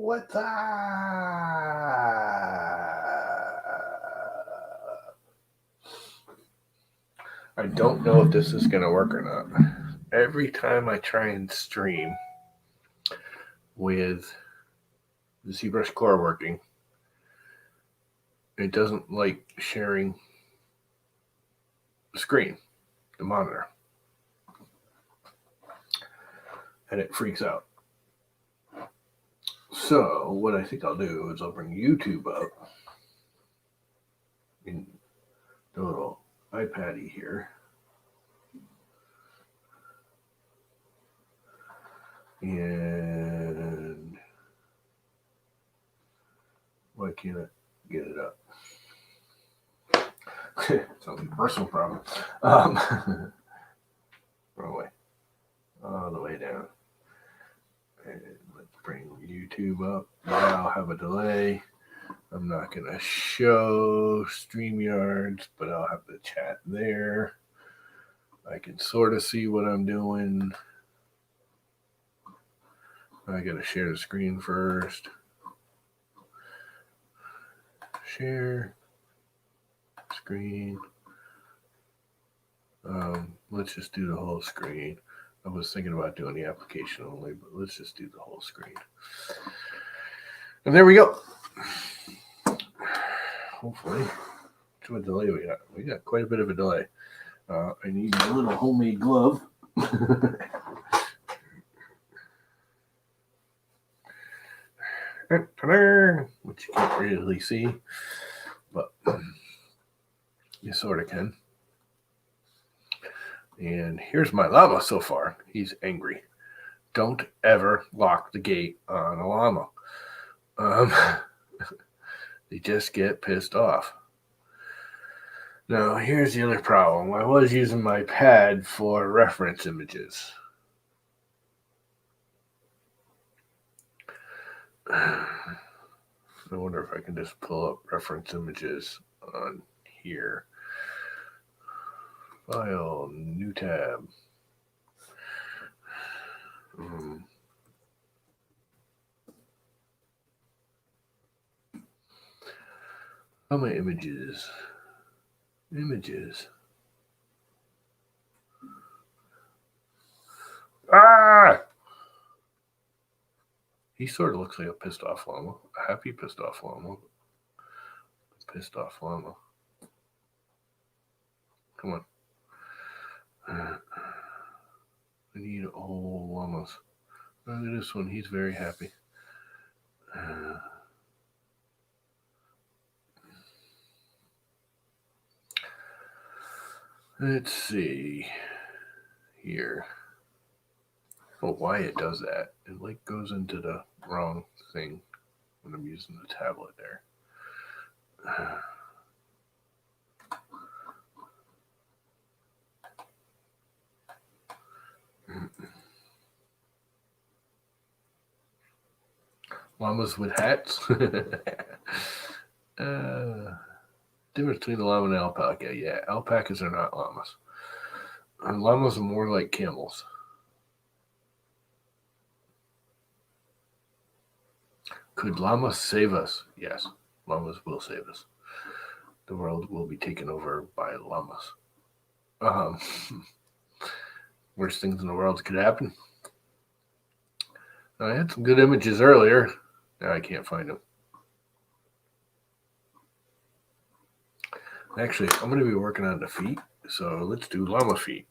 What's up? I don't know if this is going to work or not. Every time I try and stream with the Zbrushcore working, it doesn't like sharing the screen, the monitor, and it freaks out. So what I think I'll do is I'll bring YouTube up in the little iPad-y here. And why can't I get it up? Sounds like a personal problem. Wrong way. All the way down. And let's bring YouTube up. Now I'll have a delay. I'm not going to show StreamYards, but I'll have the chat there. I can sort of see what I'm doing. I got to share the screen first. Share screen. Let's just do the whole screen. I was thinking about doing the application only, but let's just do the whole screen. And there we go. Hopefully. What delay we got? We got quite a bit of a delay. I need a little homemade glove. Which you can't really see, but you sort of can. And here's my llama so far. He's angry. Don't ever lock the gate on a llama. They just get pissed off. Now, here's the other problem. I was using my pad for reference images. I wonder if I can just pull up reference images on here. File, new tab. How many images? Images. Ah! He sort of looks like a pissed off llama. A happy pissed off llama. Pissed off llama. Come on. I need all llamas. Look at this one. He's very happy. Let's see here. Oh, why it does that? It like goes into the wrong thing when I'm using the tablet there. Llamas with hats. Difference between the llama and alpaca. Yeah, alpacas are not llamas. And llamas are more like camels. Could llamas save us? Yes, llamas will save us. The world will be taken over by llamas. Worst things in the world could happen. I had some good images earlier. Now I can't find them. Actually, I'm going to be working on the feet, so let's do llama feet.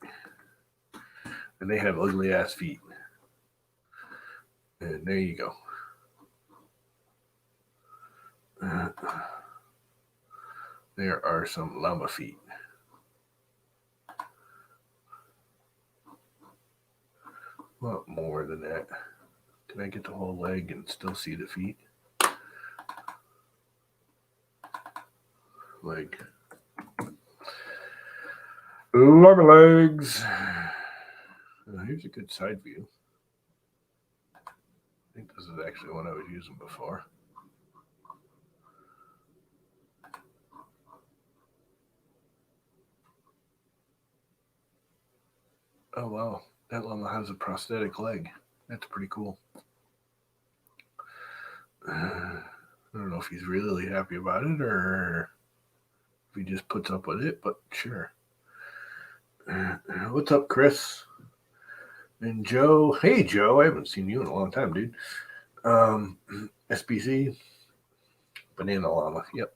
And they have ugly ass feet. And there you go. There are some llama feet. A lot more than that. Can I get the whole leg and still see the feet? Leg. Llama legs. Here's a good side view. I think this is actually one I was using before. Oh, wow. That llama has a prosthetic leg. That's pretty cool. I don't know if he's really happy about it or if he just puts up with it, but sure. What's up, Chris? And Joe. Hey, Joe. I haven't seen you in a long time, dude. SBC. Banana Llama. Yep.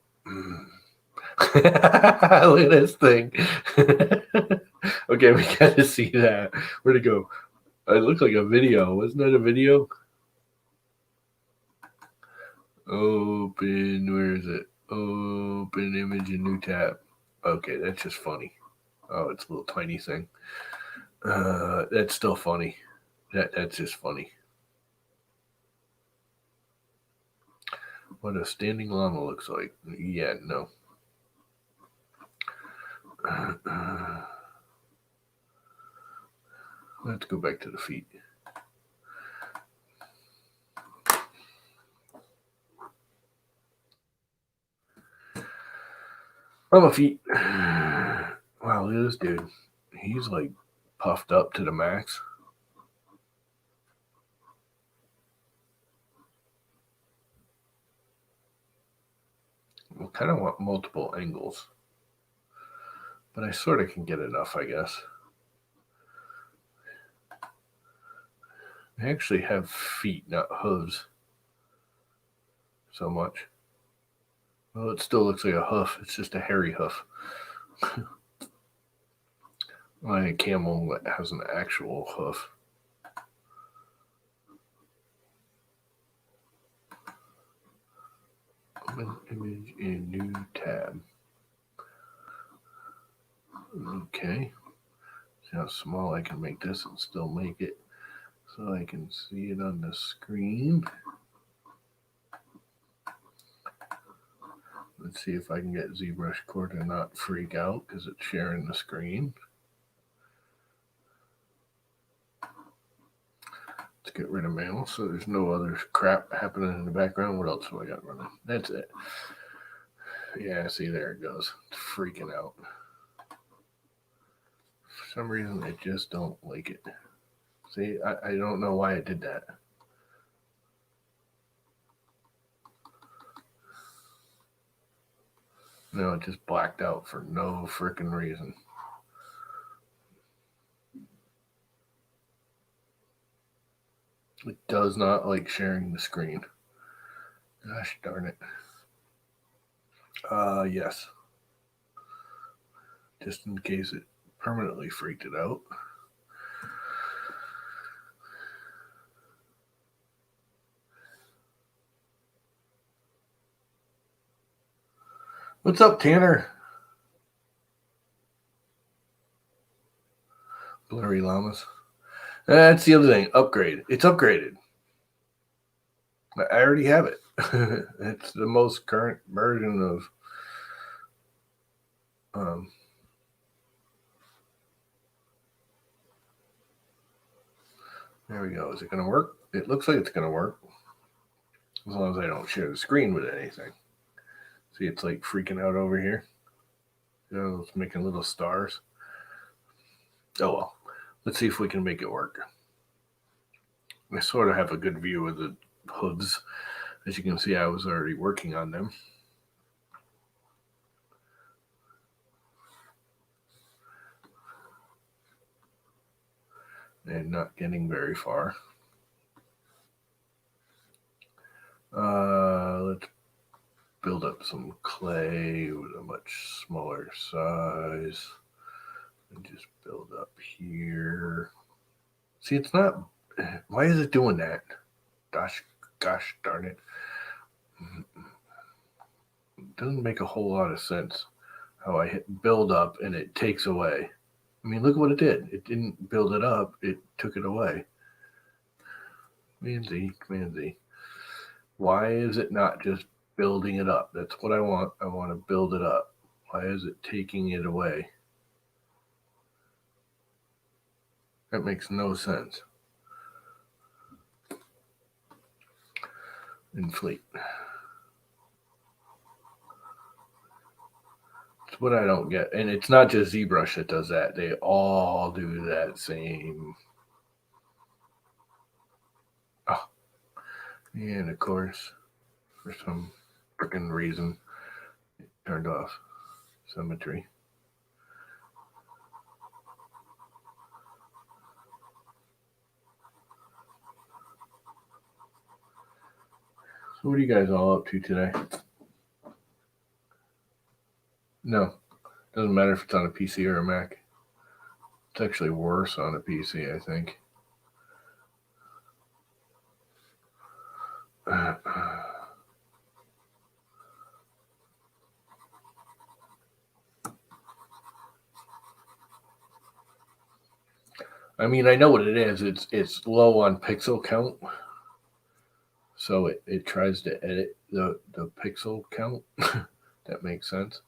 Look at this thing. Okay, we got to see that. Where'd it go? It looked like a video. Wasn't that a video? Open. Where is it? Open image in new tab. Okay, that's just funny. Oh, it's a little tiny thing. That's still funny. That's just funny. What a standing llama looks like. Yeah, no. Let's go back to the feet. Llama feet. Wow, look at this dude. He's like puffed up to the max. I kind of want multiple angles, but I sort of can get enough, I guess. I actually have feet, not hooves, so much. Well, it still looks like a hoof. It's just a hairy hoof. Like a camel that has an actual hoof. Open image in new tab. Okay. See how small I can make this and still make it so I can see it on the screen. Let's see if I can get Zbrushcore to not freak out because it's sharing the screen. Let's get rid of mail so there's no other crap happening in the background. What else do I got running? That's it. Yeah, see, there it goes. It's freaking out. For some reason, I just don't like it. See, I don't know why it did that. No, it just blacked out for no freaking reason. It does not like sharing the screen. Gosh darn it. Yes. Just in case it permanently freaked it out. What's up, Tanner? Blurry llamas. That's the other thing. Upgrade. It's upgraded. I already have it. It's the most current version of there we go. Is it going to work? It looks like it's going to work. As long as I don't share the screen with anything. See, it's like freaking out over here. You know, it's making little stars. Oh well. Let's see if we can make it work. I sort of have a good view of the hooves. As you can see, I was already working on them. And not getting very far. Let's build up some clay with a much smaller size. And just build up here. See, it's not. Why is it doing that? Gosh darn it. It doesn't make a whole lot of sense how I hit build up and it takes away. I mean, look what it did. It didn't build it up. It took it away. Command Z. Why is it not just building it up? That's what I want. I want to build it up. Why is it taking it away? That makes no sense. Inflate. It's what I don't get. And it's not just ZBrush that does that. They all do that same. Oh. And of course, for some freaking reason. It turned off symmetry. So what are you guys all up to today? No, doesn't matter if it's on a PC or a Mac. It's actually worse on a PC, I think. I mean, I know what it is. It's low on pixel count, so it tries to edit the pixel count. That makes sense.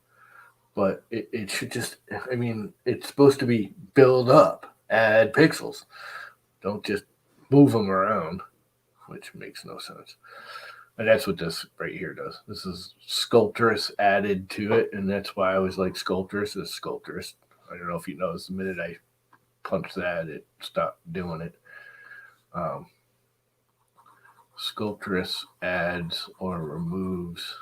But it should just, I mean, it's supposed to be build up, add pixels. Don't just move them around, which makes no sense. And that's what this right here does. This is Sculptress added to it, and that's why I always like Sculptress is Sculptress. I don't know if you noticed, the minute I punched that, it stopped doing it. Sculptress adds or removes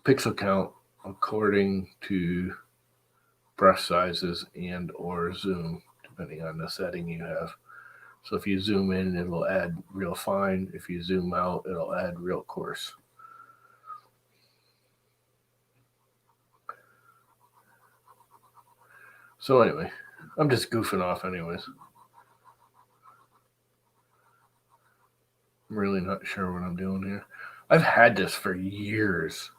pixel count according to brush sizes and or zoom, depending on the setting you have. So if you zoom in, it'll add real fine. If you zoom out, it'll add real coarse. So anyway, I'm just goofing off anyways. I'm really not sure what I'm doing here. I've had this for years.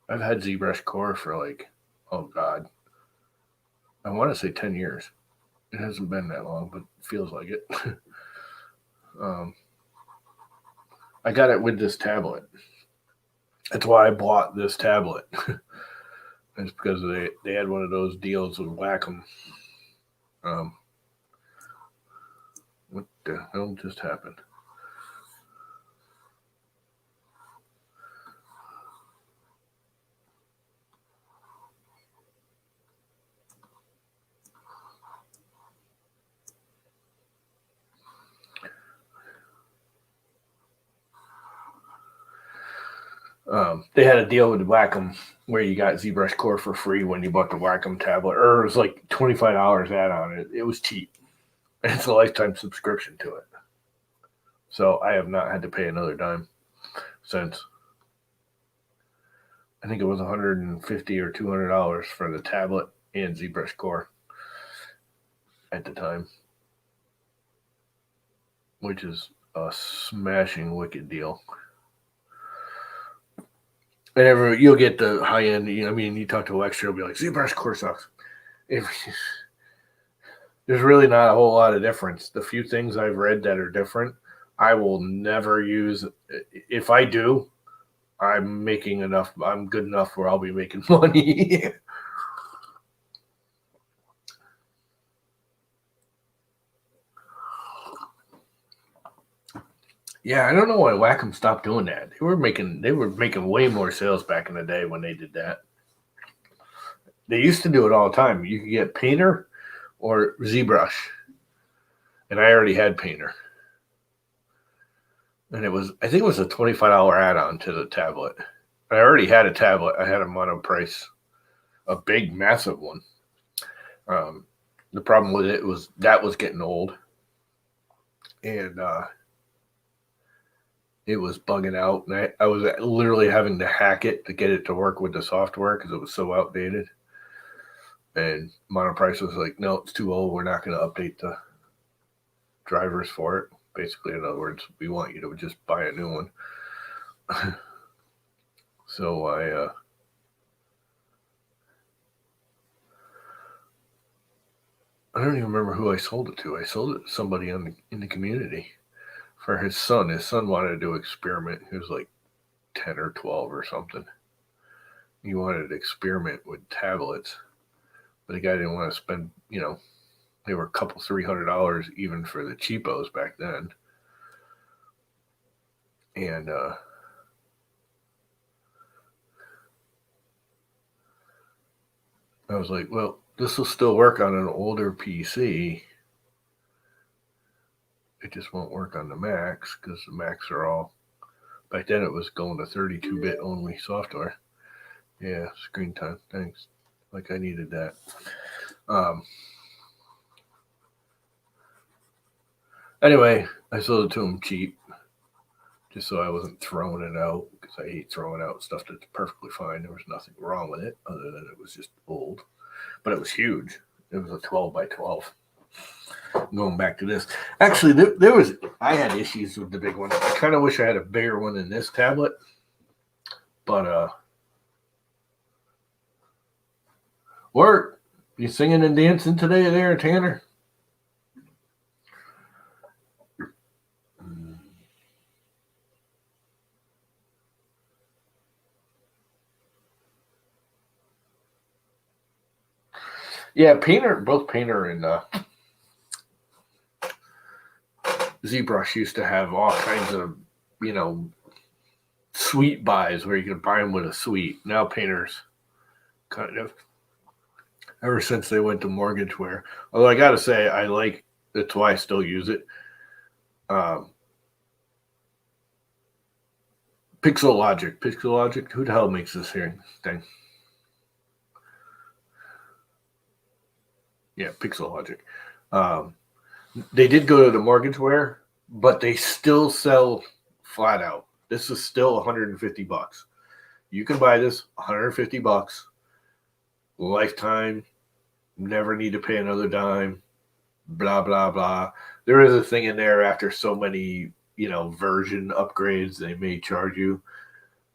I've had Zbrushcore for like, oh God, I want to say 10 years. It hasn't been that long, but it feels like it. I got it with this tablet. That's why I bought this tablet. It's because they had one of those deals with Wacom. What the hell just happened? They had a deal with Wacom where you got Zbrushcore for free when you bought the Wacom tablet, or it was like $25 add on it. It was cheap. It's a lifetime subscription to it. So I have not had to pay another dime since. I think it was $150 or $200 for the tablet and Zbrushcore at the time, which is a smashing wicked deal. And you'll get the high end. I mean, you talk to Extra, it'll be like Zbrushcore sucks. There's really not a whole lot of difference. The few things I've read that are different, I will never use. If I do, I'm making enough. I'm good enough where I'll be making money. Yeah, I don't know why Wacom stopped doing that. They were making way more sales back in the day when they did that. They used to do it all the time. You could get Painter or ZBrush, and I already had Painter, and I think it was a $25 add-on to the tablet. I already had a tablet. I had a monoprice, a big, massive one. The problem with it was that was getting old, and it was bugging out, and I was literally having to hack it to get it to work with the software because it was so outdated. And Monoprice was like, no, it's too old. We're not going to update the drivers for it. Basically, in other words, we want you to just buy a new one. So I don't even remember who I sold it to. I sold it to somebody in the community for his son. His son wanted to do an experiment. He was like 10 or 12 or something. He wanted to experiment with tablets, but the guy didn't want to spend, they were a couple $300 even for the cheapos back then. And I was like, well, this will still work on an older PC. it just won't work on the Macs because the Macs are all, back then it was going to 32-bit only software. Yeah, screen time. Thanks. Like I needed that. Anyway, I sold it to him cheap, just so I wasn't throwing it out, because I hate throwing out stuff that's perfectly fine. There was nothing wrong with it, other than it was just old. But it was huge. It was a 12 by 12. Going back to this, actually, I had issues with the big one. I kind of wish I had a bigger one than this tablet, but work. You singing and dancing today, there, Tanner? Yeah, both Painter and ZBrush used to have all kinds of, suite buys where you could buy them with a suite. Now Painter's kind of, ever since they went to Mortgageware. Although I got to say, that's why I still use it. Pixelogic. Who the hell makes this thing? Yeah, Pixelogic. They did go to the Mortgageware, but they still sell flat out. This is still $150. You can buy this $150, lifetime, never need to pay another dime, blah, blah, blah. There is a thing in there after so many, version upgrades, they may charge you.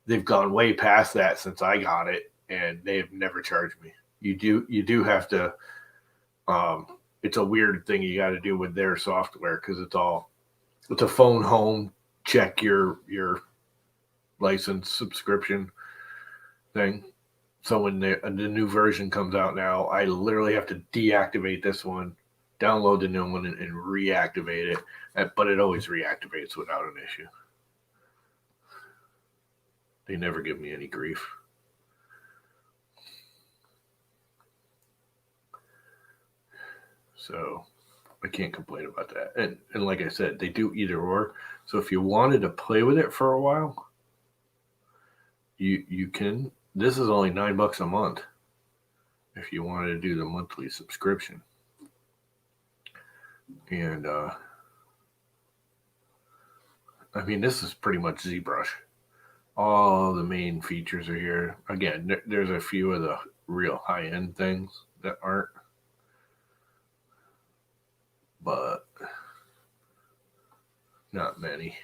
They've gone way past that since I got it, and they have never charged me. You do have to, it's a weird thing you got to do with their software because it's a phone home, check your license subscription thing. So when the new version comes out now, I literally have to deactivate this one, download the new one, and reactivate it. But it always reactivates without an issue. They never give me any grief. So I can't complain about that. And like I said, they do either or. So if you wanted to play with it for a while, you can. This is only $9 a month if you wanted to do the monthly subscription. And I mean, this is pretty much ZBrush. All the main features are here. Again, there's a few of the real high-end things that aren't, but not many.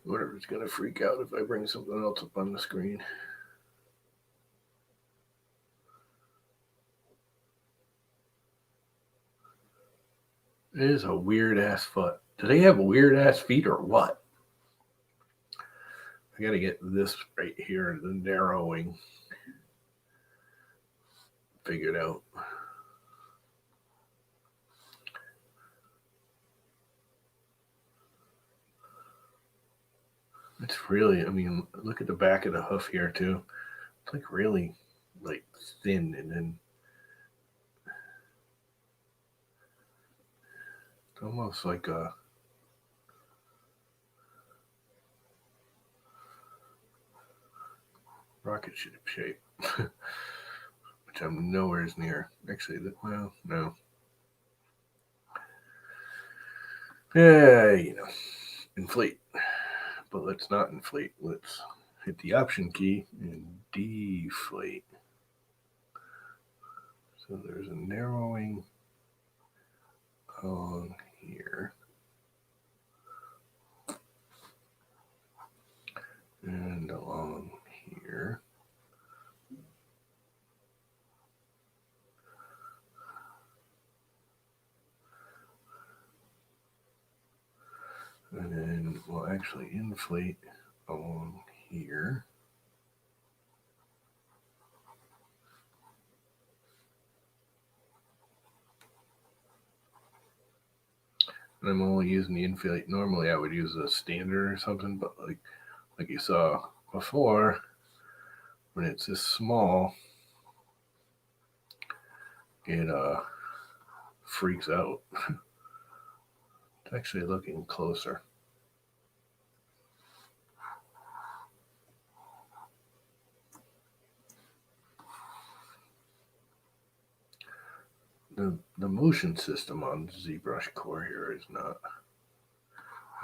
Whatever's going to freak out if I bring something else up on the screen. It is a weird ass foot. Do they have weird ass feet or what? I got to get this right here, the narrowing figured out. It's really, I mean, look at the back of the hoof here too. It's like really like thin, and then it's almost like a rocket ship shape, which I'm nowhere near. Actually, well, no. Yeah, inflate. But let's not inflate. Let's hit the option key and deflate. So there's a narrowing on here. And along here. And then we'll actually inflate along here. And I'm only using the inflate. Normally I would use a standard or something, but like you saw before, when it's this small, it freaks out. It's actually looking closer. The motion system on Zbrushcore here is not,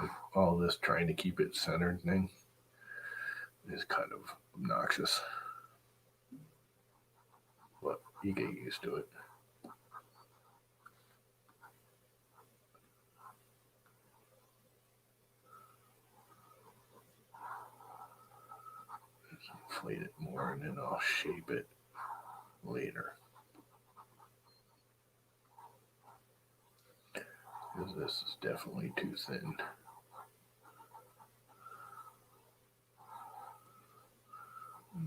like, all this trying to keep it centered thing is kind of obnoxious, but you get used to it. Just inflate it more and then I'll shape it later. Because this is definitely too thin.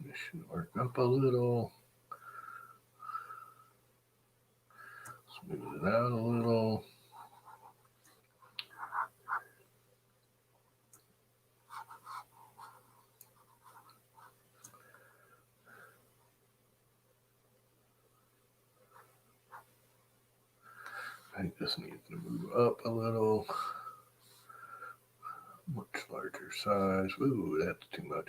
This should work up a little. Smooth it out a little. I think this needs to move up a little. Much larger size. Ooh, that's too much.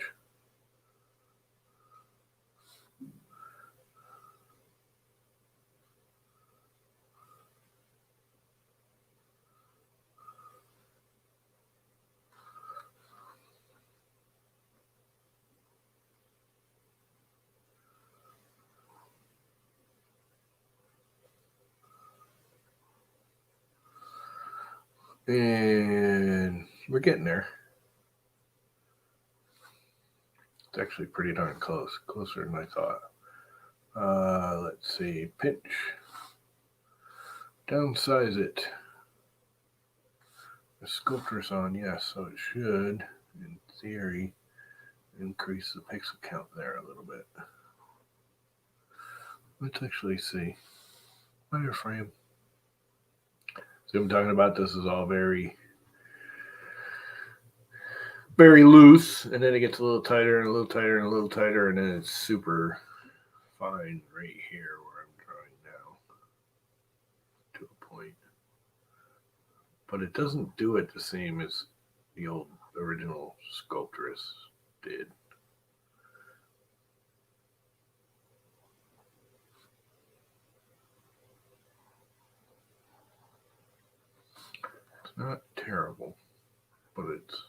And we're getting there. It's actually pretty darn close. Closer than I thought. Let's see. Pinch. Downsize it. The sculptor's on, yes, so it should, in theory, increase the pixel count there a little bit. Let's actually see. Wireframe. See what I'm talking about? This is all very, very loose, and then it gets a little tighter and a little tighter and a little tighter, and then it's super fine right here where I'm drawing now to a point. But it doesn't do it the same as the old original Sculptress did. It's not terrible, but it's.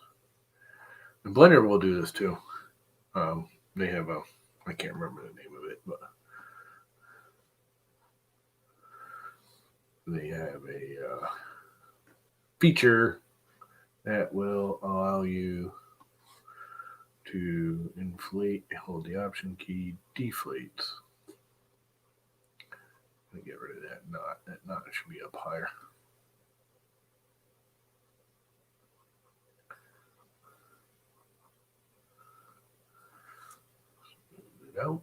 And Blender will do this too. They have a, I can't remember the name of it, but they have a feature that will allow you to inflate, hold the option key, deflates. Let me get rid of that knot. That knot should be up higher. Smooth it out.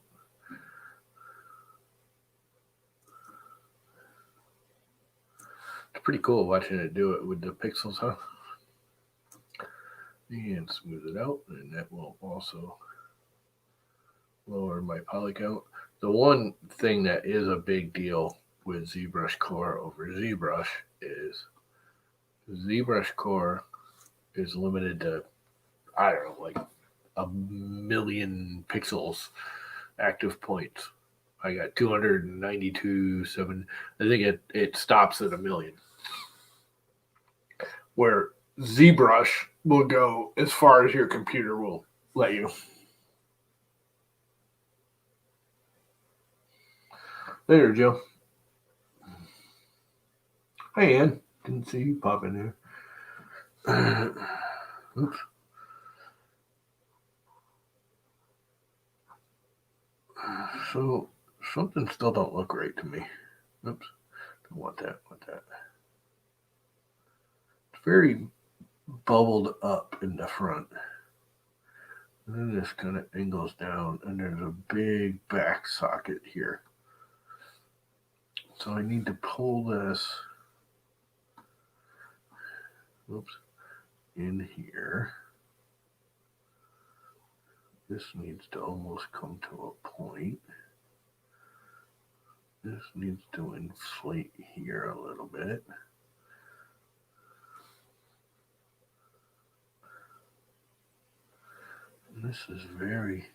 It's pretty cool watching it do it with the pixels, huh? And smooth it out, and that will also lower my poly count. The one thing that is a big deal with Zbrushcore over ZBrush is Zbrushcore is limited to, I don't know, like 1,000,000 pixels active points. I got 292.7. I think it stops at 1,000,000. Where ZBrush will go as far as your computer will let you. There, Joe. Hey, Ann. Didn't see you pop in there. Oops. So something still don't look right to me. Oops. Don't want that. Want that. It's very bubbled up in the front. And then this kind of angles down, and there's a big back socket here. So I need to pull this Oops. In here. This needs to almost come to a point. This needs to inflate here a little bit. And this is very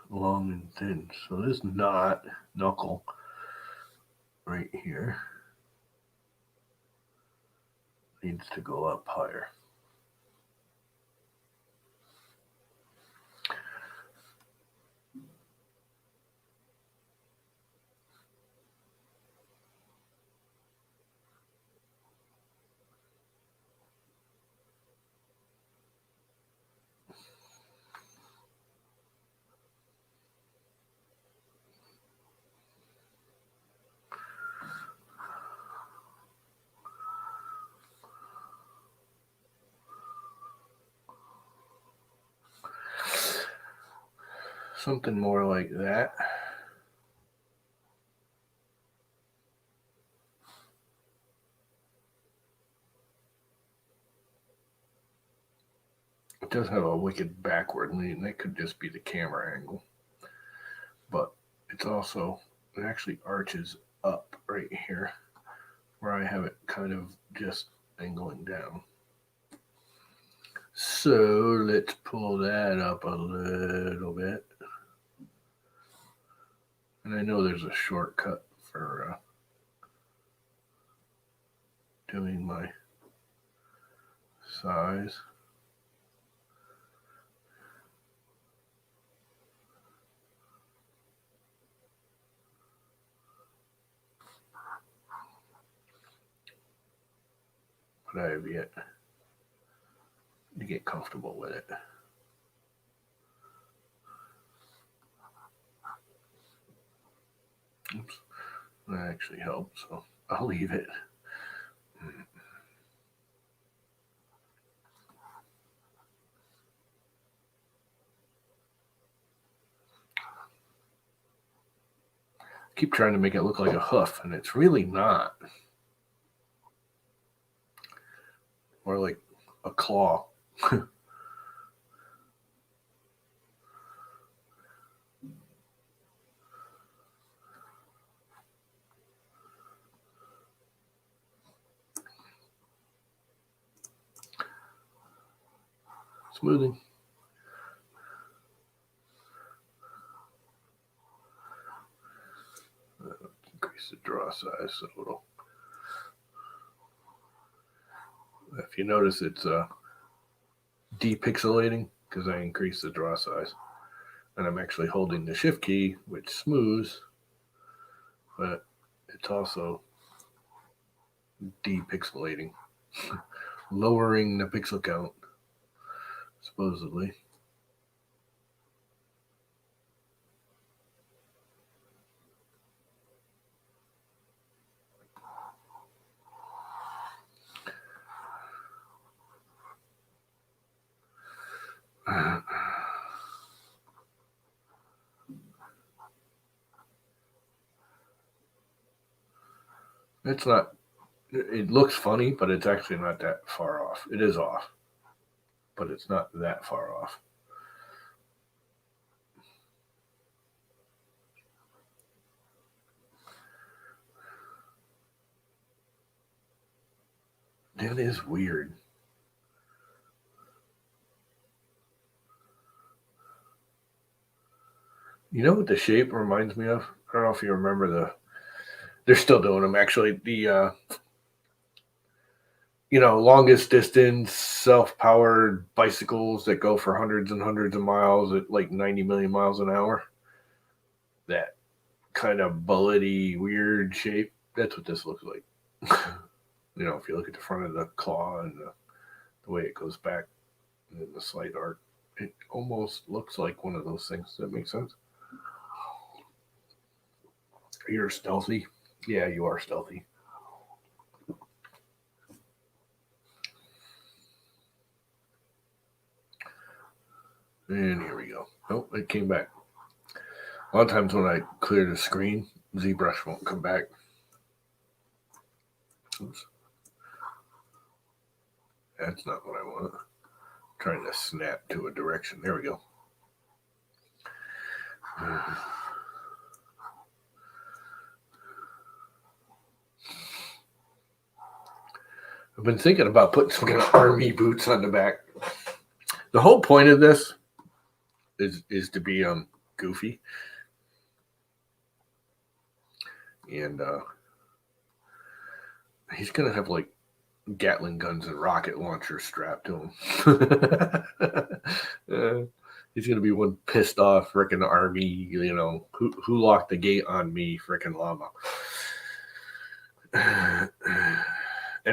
long and thin. So this knot, knuckle, right here, needs to go up higher. Something more like that. It does have a wicked backward lean. That could just be the camera angle. But it's also, it actually arches up right here where I have it kind of just angling down. So let's pull that up a little bit. And I know there's a shortcut for doing my size. But I have yet to get comfortable with it. Oops, that actually helps, so I'll leave it. Keep trying to make it look like a hoof, and it's really not. More like a claw. Smoothing. Increase the draw size so it'll. If you notice, it's depixelating because I increased the draw size. And I'm actually holding the shift key, which smooths, but it's also depixelating, lowering the pixel count, supposedly. It's not, it looks funny, but it's actually not that far off. It is off, but it's not that far off. That is weird. You know what the shape reminds me of? I don't know if you remember they're still doing them actually. The longest distance self-powered bicycles that go for hundreds and hundreds of miles at like 90 million miles an hour. That kind of bullety, weird shape. That's what this looks like. If you look at the front of the claw and the way it goes back and the slight arc, it almost looks like one of those things. Does that make sense? You're stealthy. Yeah, you are stealthy. And here we go. Oh, it came back. A lot of times when I clear the screen, ZBrush won't come back. Oops. That's not what I want. I'm trying to snap to a direction. There we go. I've been thinking about putting some kind of army boots on the back. The whole point of this is to be goofy. And he's gonna have like Gatling guns and rocket launchers strapped to him. He's gonna be one pissed off frickin' army, you know, who locked the gate on me, frickin' Llama. And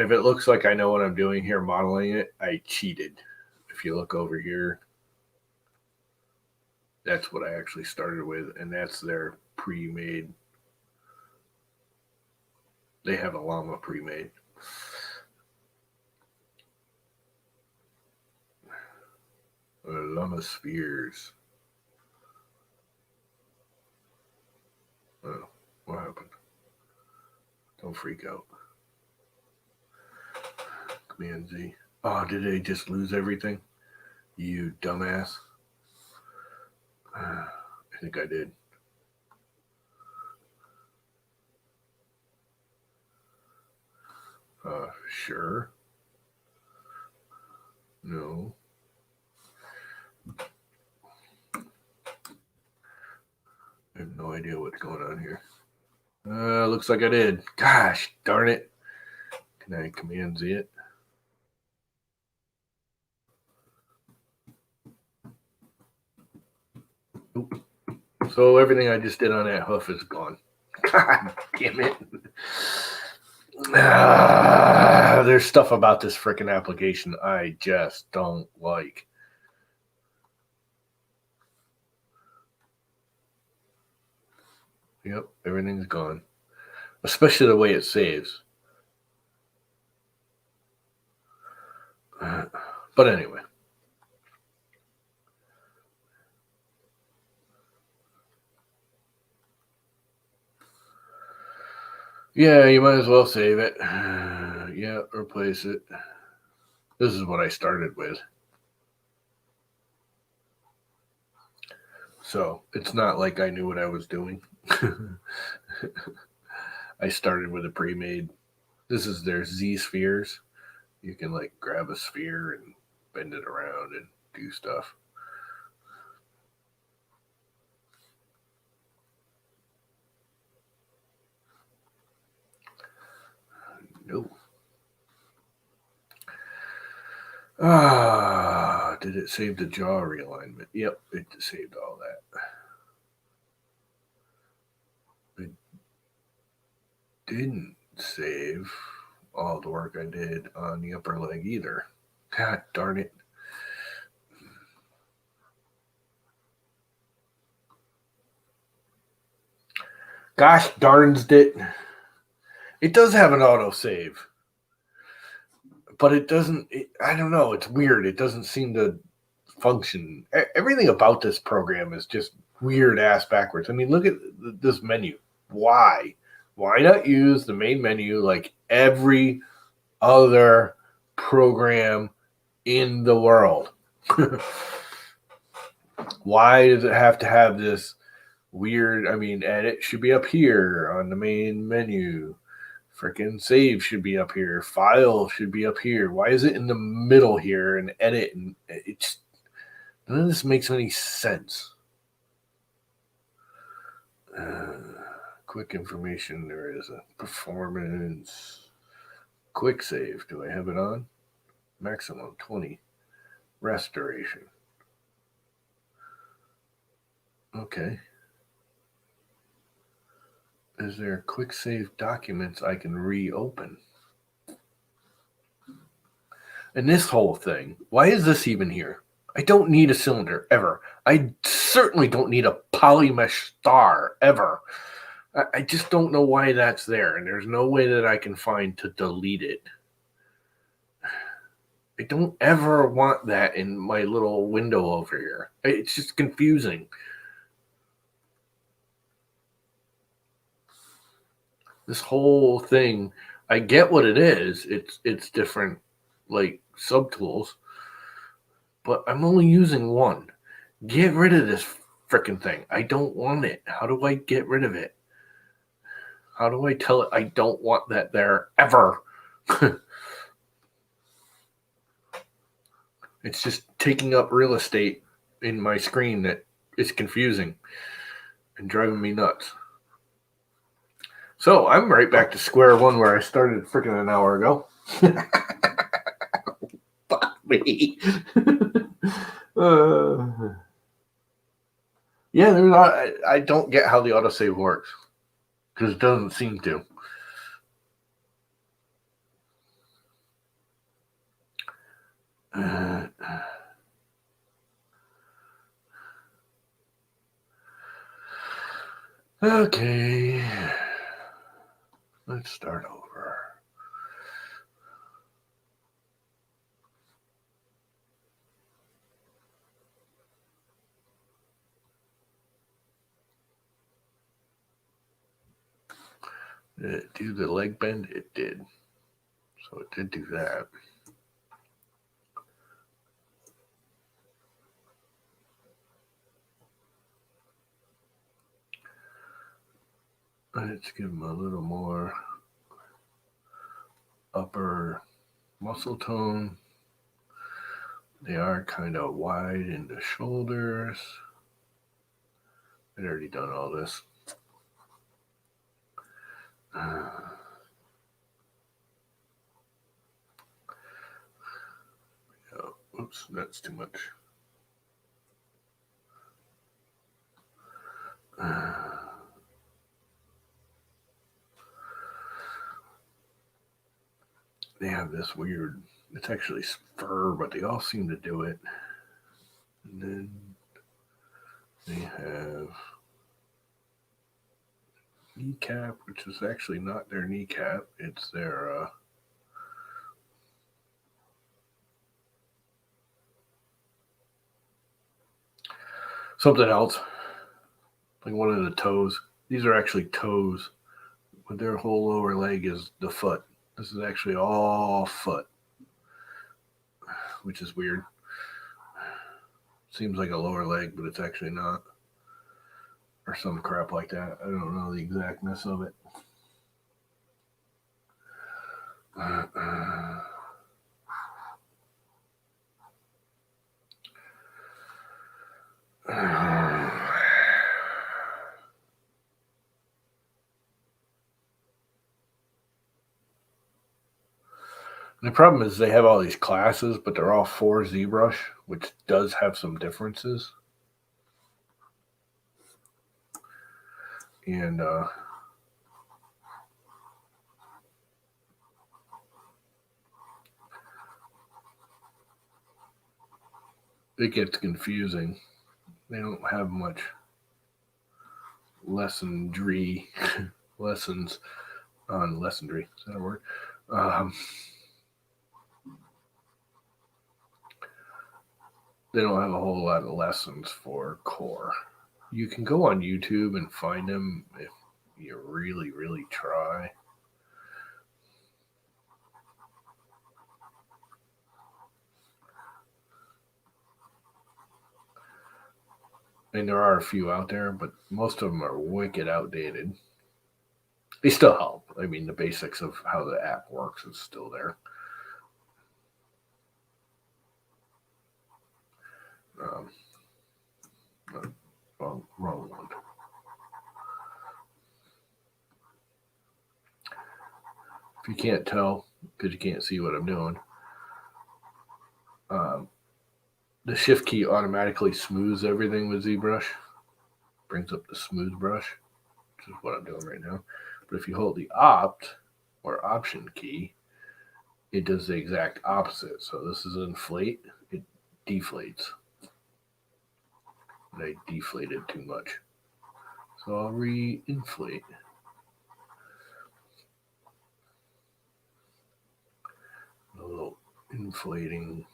if it looks like I know what I'm doing here modeling it, I cheated. If you look over here, that's what I actually started with, and that's their pre-made. They have a Llama pre-made. Llama spheres. Oh, what happened? Don't freak out. Command Z. Oh, did they just lose everything? You dumbass. I think I did. Sure. No. I have no idea what's going on here. Looks like I did. Gosh darn it. Can I command Z it? Oop. So everything I just did on that hoof is gone. God damn it. There's stuff about this freaking application I just don't like. Yep, everything's gone. Especially the way it saves. But anyway. Yeah, you might as well save it. Yeah, replace it. This is what I started with. So it's not like I knew what I was doing. I started with a pre-made. This is their Z spheres. You can like grab a sphere and bend it around and do stuff. No. Did it save the jaw realignment? Yep, it saved all that. It didn't save all the work I did on the upper leg either. God darn it. Gosh darns it. It does have an autosave. But it doesn't, I don't know. It's weird. It doesn't seem to function. Everything about this program is just weird ass backwards. I mean, look at this menu. Why? Why not use the main menu like every other program in the world? Why does it have to have this weird? I mean, edit should be up here on the main menu. Freaking save should be up here. File should be up here. Why is it in the middle here and edit? And it's none of this makes any sense. Quick information. There is a performance. Quick save. Do I have it on? Maximum 20. Restoration. Okay. Is there quick save documents I can reopen? And this whole thing, why is this even here? I don't need a cylinder ever. I certainly don't need a polymesh star ever. I just don't know why that's there, and there's no way that I can find to delete it. I don't ever want that in my little window over here. It's just confusing. This whole thing, I get what it is. It's different, like subtools, but I'm only using one. Get rid of this freaking thing. I don't want it. How do I get rid of it? How do I tell it I don't want that there ever? It's just taking up real estate in my screen that is confusing and driving me nuts. So I'm right back to square one where I started freaking an hour ago. Fuck me. Yeah, there's not. I don't get how the autosave works because it doesn't seem to. Okay, let's start over. Did it do the leg bend? It did. So it did do that. Let's give him a little more upper muscle tone. They are kind of wide in the shoulders. I'd already done all this. Oops, that's too much. They have this weird, it's actually fur, but they all seem to do it. And then they have kneecap, which is actually not their kneecap, it's their something else, like one of the toes. These are actually toes, but their whole lower leg is the foot. This is actually all foot, which is weird. Seems like a lower leg, but it's actually not. Or some crap like that. I don't know the exactness of it. The problem is they have all these classes, but they're all for ZBrush, which does have some differences. And it gets confusing. They don't have much lessonry lessons on lessonry. Is that a word? They don't have a whole lot of lessons for core. You can go on YouTube and find them if you really, really try. And there are a few out there, but most of them are wicked outdated. They still help. I mean, the basics of how the app works is still there. Wrong one. If you can't tell, because you can't see what I'm doing, the shift key automatically smooths everything with ZBrush. Brings up the smooth brush, which is what I'm doing right now. But if you hold the Opt or Option key, it does the exact opposite. So this is inflate, it deflates. And I deflated too much. So I'll re-inflate. A little inflating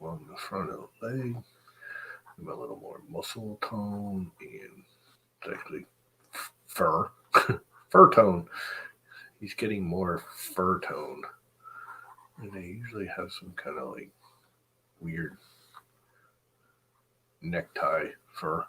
along the front of the leg. Give a little more muscle tone, and it's actually fur. Fur tone. He's getting more fur tone. And they usually have some kind of like weird necktie fur.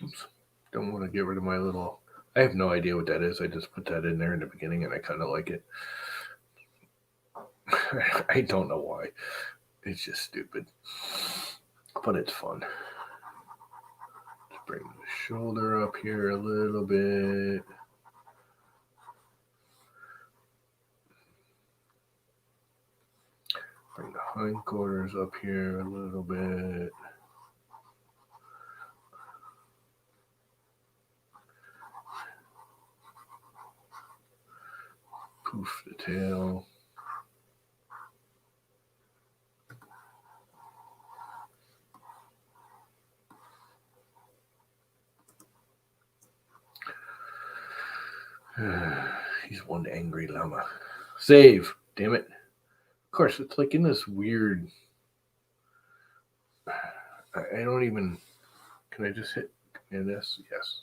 Oops. Don't want to get rid of my little. I have no idea what that is. I just put that in there in the beginning and I kind of like it. I don't know why. It's just stupid. But it's fun. Let's bring the shoulder up here a little bit. Bring the hindquarters up here a little bit. Poof the tail. He's one angry llama. Save! Damn it. Of course, it's like in this weird. I don't even. Can I just hit this? Yes.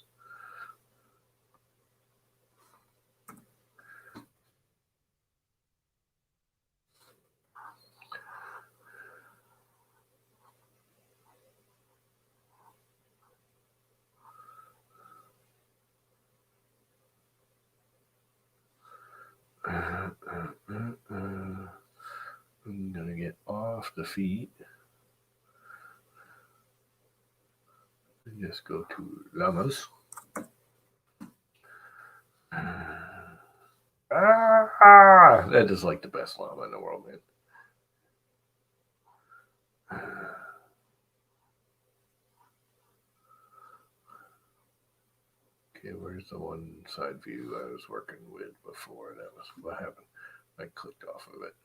I'm gonna get off the feet and just go to llamas. That is like the best llama in the world, man. Okay, where's the one side view I was working with before? That was what happened. I clicked off of it.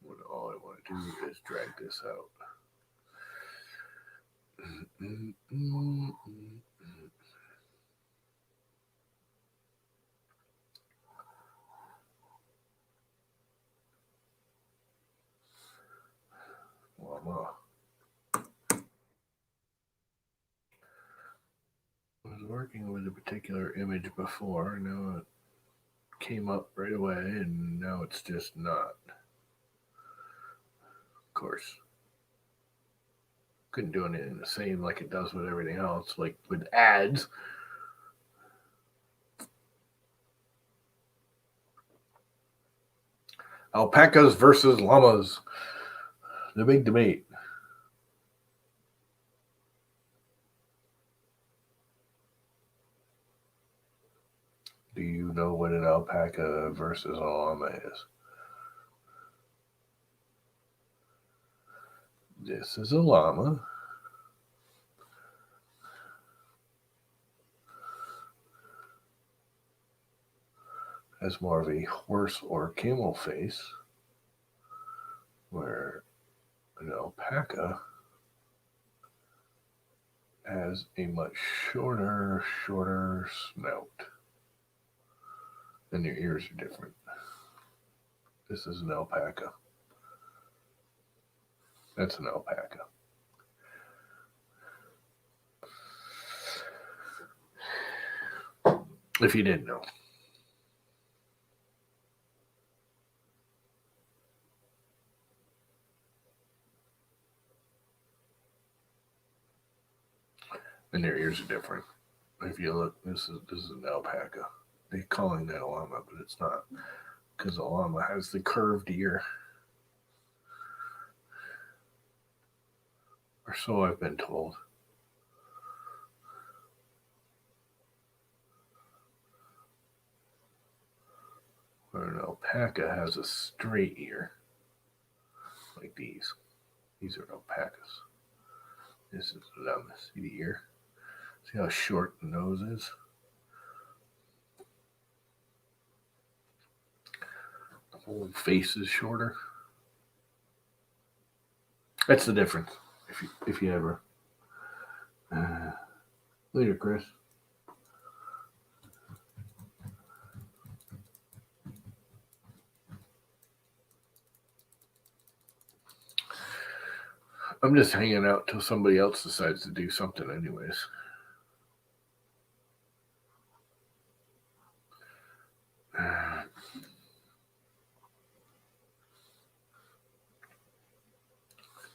When all I want to do is drag this out. Llama. I was working with a particular image before. Now it came up right away, and now it's just not. Of course, couldn't do anything the same like it does with everything else, like with ads. Alpacas versus llamas. The big debate. Do you know what an alpaca versus a llama is? This is a llama. Has more of a horse or camel face, where an alpaca has a much shorter snout. And their ears are different. This is an alpaca. That's an alpaca. If you didn't know. And their ears are different. If you look, this is an alpaca. They're calling that a llama, but it's not, because a llama has the curved ear. Or so I've been told. Where an alpaca has a straight ear, like these. These are alpacas. This is a llama. See the ear? See how short the nose is? whole face is shorter. That's the difference. If you ever later, Chris. I'm just hanging out till somebody else decides to do something, anyways.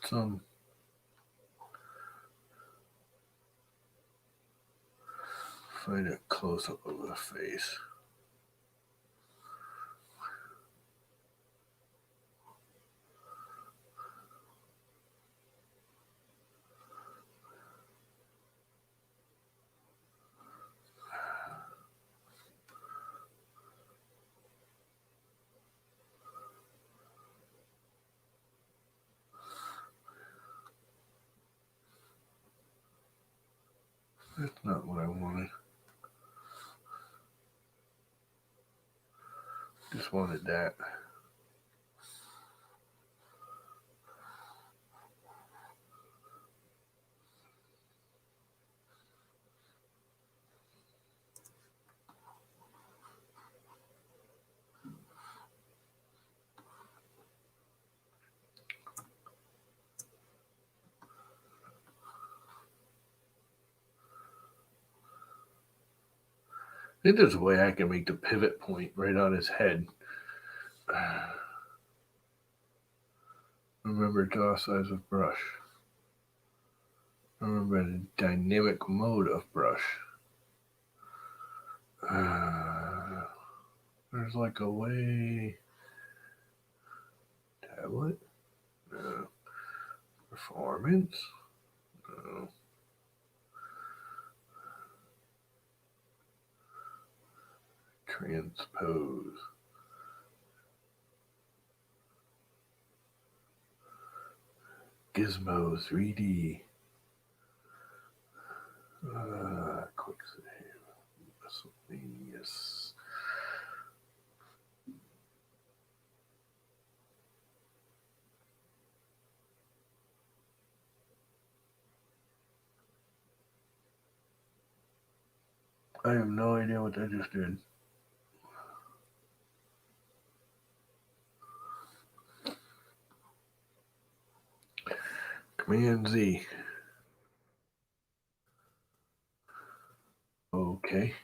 Some find a close up of the face. That's not what I wanted. Just wanted that. I think there's a way I can make the pivot point right on his head. Remember draw size of brush. Remember the dynamic mode of brush. There's like a way. Tablet? No. Performance? No. Transpose. Gizmo 3D. Quick save. Miscellaneous. I have no idea what I just did. Command Z. Okay.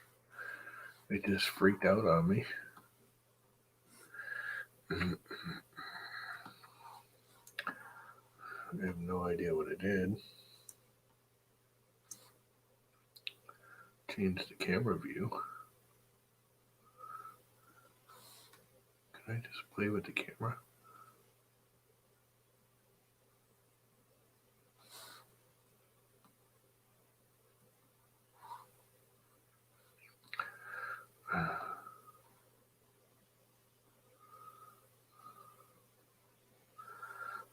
It just freaked out on me. I have no idea what it did. Change the camera view. Can I just play with the camera?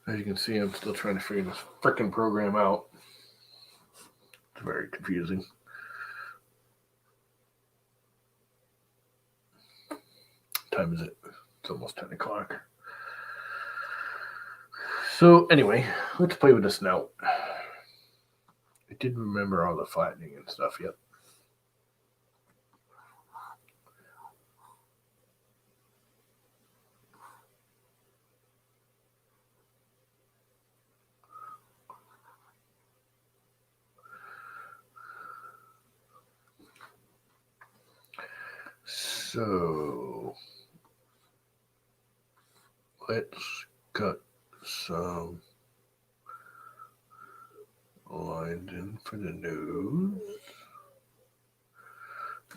As you can see, I'm still trying to figure this frickin' program out. It's very confusing. What time is it? It's almost 10 o'clock. So anyway, let's play with the snout. I did remember all the flattening and stuff yet. So let's cut some lines in for the nose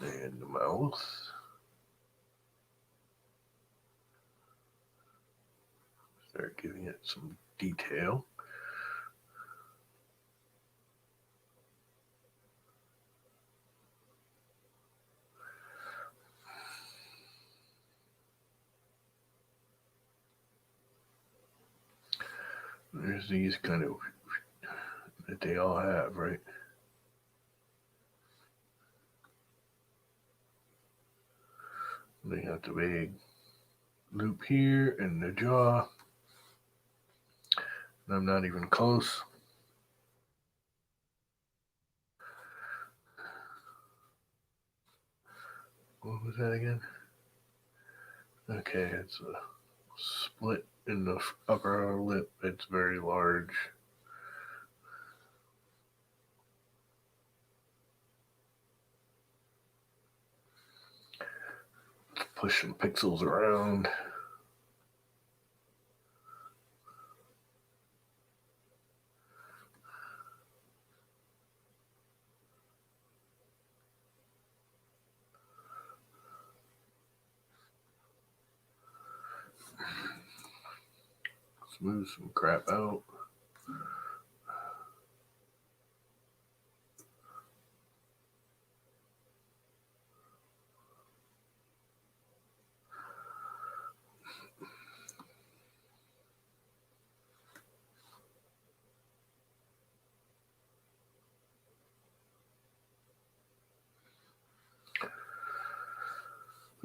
and the mouth. Start giving it some detail. There's these kind of that they all have, right? They have the big loop here in the jaw. And I'm not even close. What was that again? Okay, it's a split in the upper lip. It's very large. Let's push some pixels around. Smooth some crap out.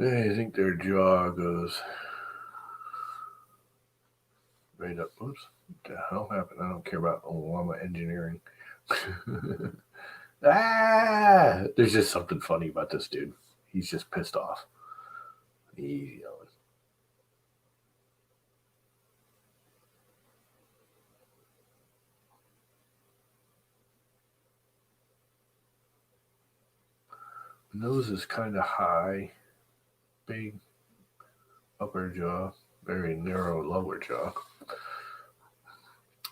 I think their jaw goes right up. Oops. What the hell happened? I don't care about Llama engineering. There's just something funny about this dude. He's just pissed off. He's yelling. Nose is kind of high, big upper jaw, very narrow lower jaw.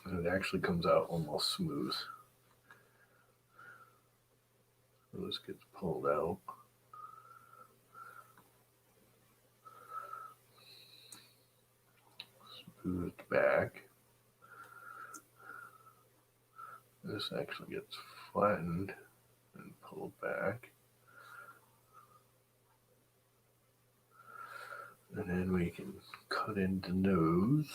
And it actually comes out almost smooth. So this gets pulled out. Smoothed back. This actually gets flattened and pulled back. And then we can cut into nose.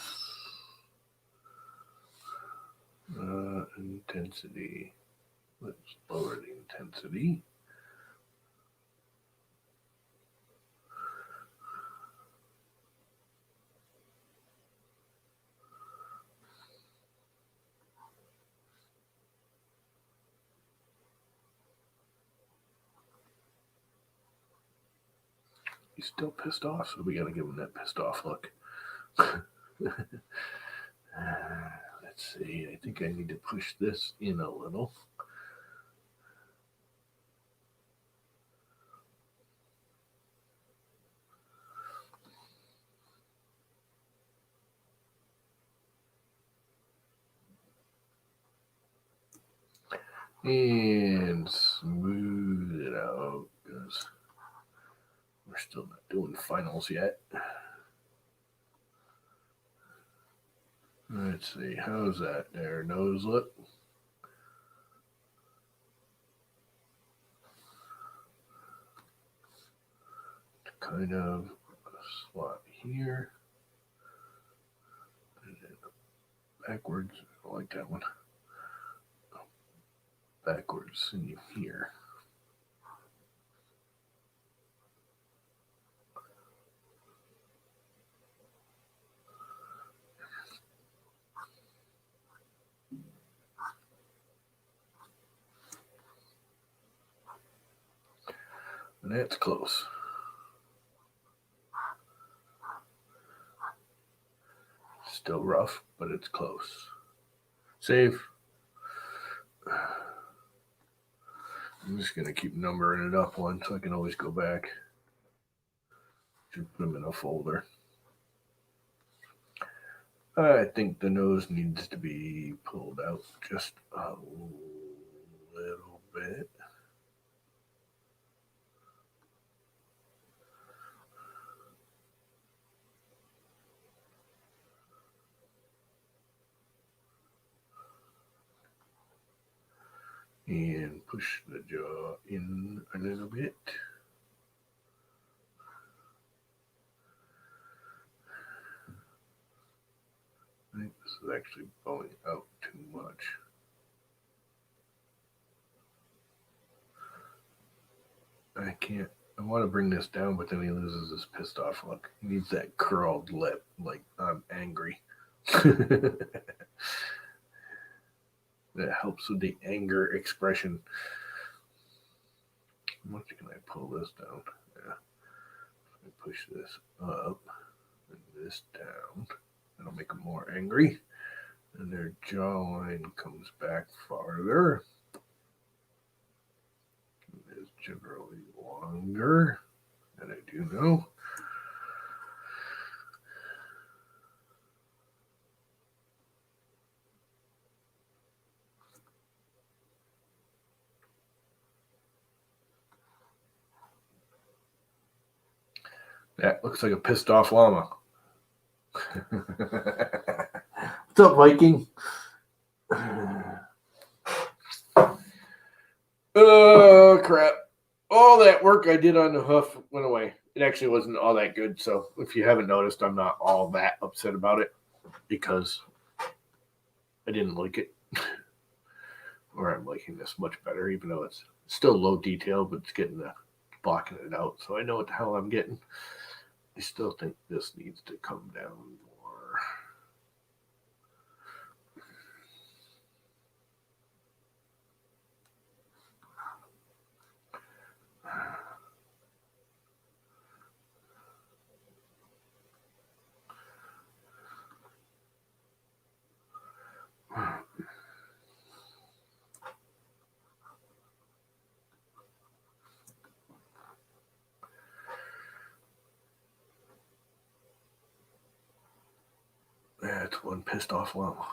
Intensity. Let's lower the intensity. He's still pissed off, so we got to give him that pissed off look. Let's see. I think I need to push this in a little. And smooth it out because we're still not doing finals yet. Let's see, how's that there? Nose look. Kind of a slot here. And then backwards. I like that one. Backwards in here. And that's close. Still rough, but it's close. Save. I'm just going to keep numbering it up one so I can always go back. Should put them in a folder. I think the nose needs to be pulled out just a little bit. And push the jaw in a little bit. I think this is actually bowing out too much. I can't I want to bring this down, but then he loses his pissed off look. He needs that curled lip, like I'm angry. That helps with the anger expression. How much can I pull this down? Yeah. I push this up and this down. That'll make them more angry. And their jawline comes back farther. It is generally longer, and I do know. That looks like a pissed off llama. What's up, Viking? Oh, crap. All that work I did on the hoof went away. It actually wasn't all that good. So if you haven't noticed, I'm not all that upset about it because I didn't like it. Or I'm liking this much better, even though it's still low detail, but it's getting the blocking it out. So I know what the hell I'm getting. I still think this needs to come down more. That's one pissed off llama.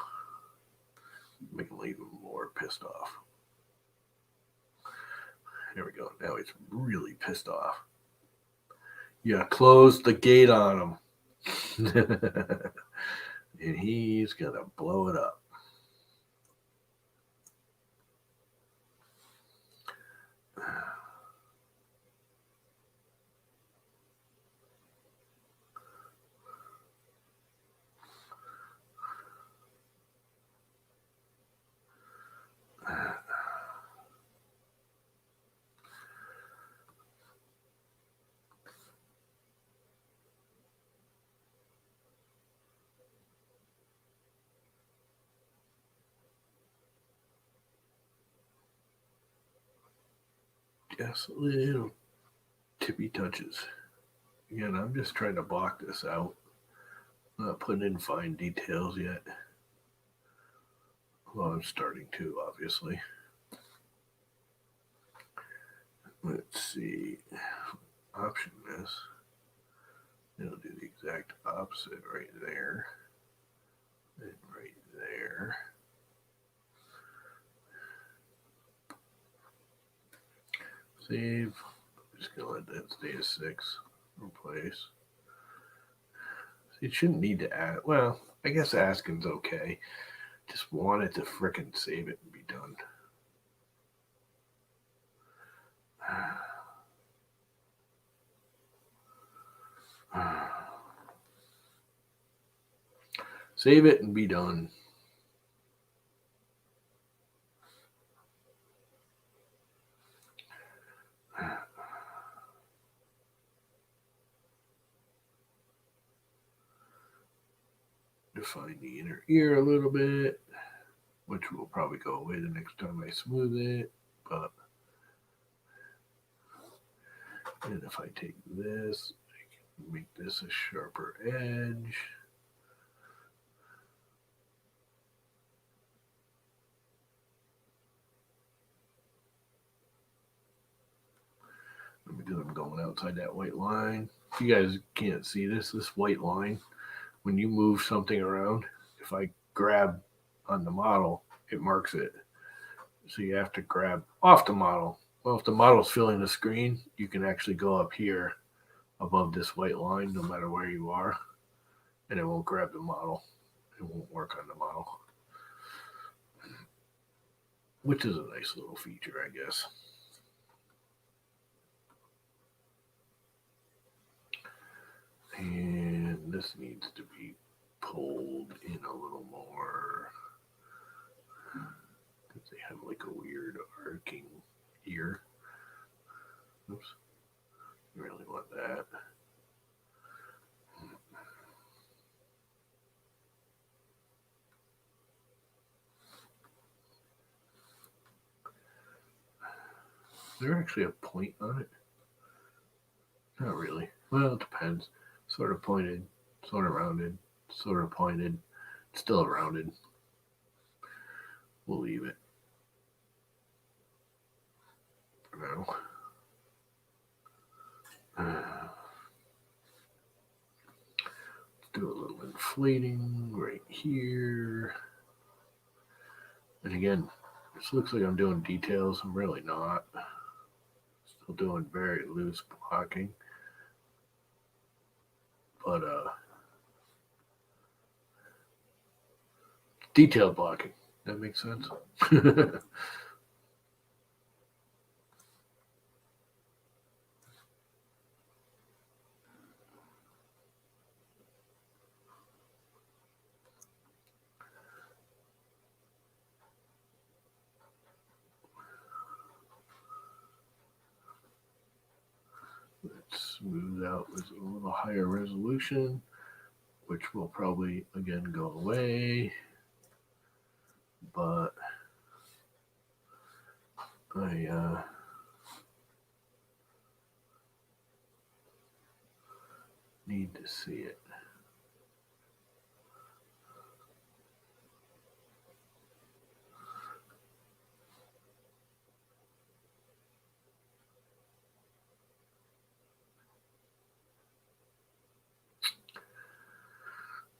Make him even more pissed off. There we go. Now he's really pissed off. Yeah, close the gate on him. And he's going to blow it up. Just little tippy touches. Again, I'm just trying to block this out. I'm not putting in fine details yet. Well, I'm starting to, obviously. Let's see. Option this. It'll do the exact opposite right there. And right there. Save. I'm just going to let that stay as 6. Replace. It shouldn't need to add. Well, I guess asking's okay. Just want it to frickin' save it and be done. Save it and be done. Define the inner ear a little bit, which will probably go away the next time I smooth it. But and if I take this, I can make this a sharper edge. Because I'm going outside that white line. If you guys can't see this white line, when you move something around, if I grab on the model, it marks it. So you have to grab off the model. Well, if the model's filling the screen, you can actually go up here above this white line, no matter where you are, and it won't grab the model. It won't work on the model, which is a nice little feature, I guess. And this needs to be pulled in a little more because they have like a weird arcing ear. Oops. You really want that. Is there actually a point on it? Not really. Well, it depends. Sort of pointed, sort of rounded, sort of pointed, still rounded. We'll leave it for now. Let's do a little inflating right here. And again, this looks like I'm doing details. I'm really not. Still doing very loose blocking. But detailed blocking. That makes sense. Let's smooth out with a little higher resolution, which will probably again go away. But I need to see it.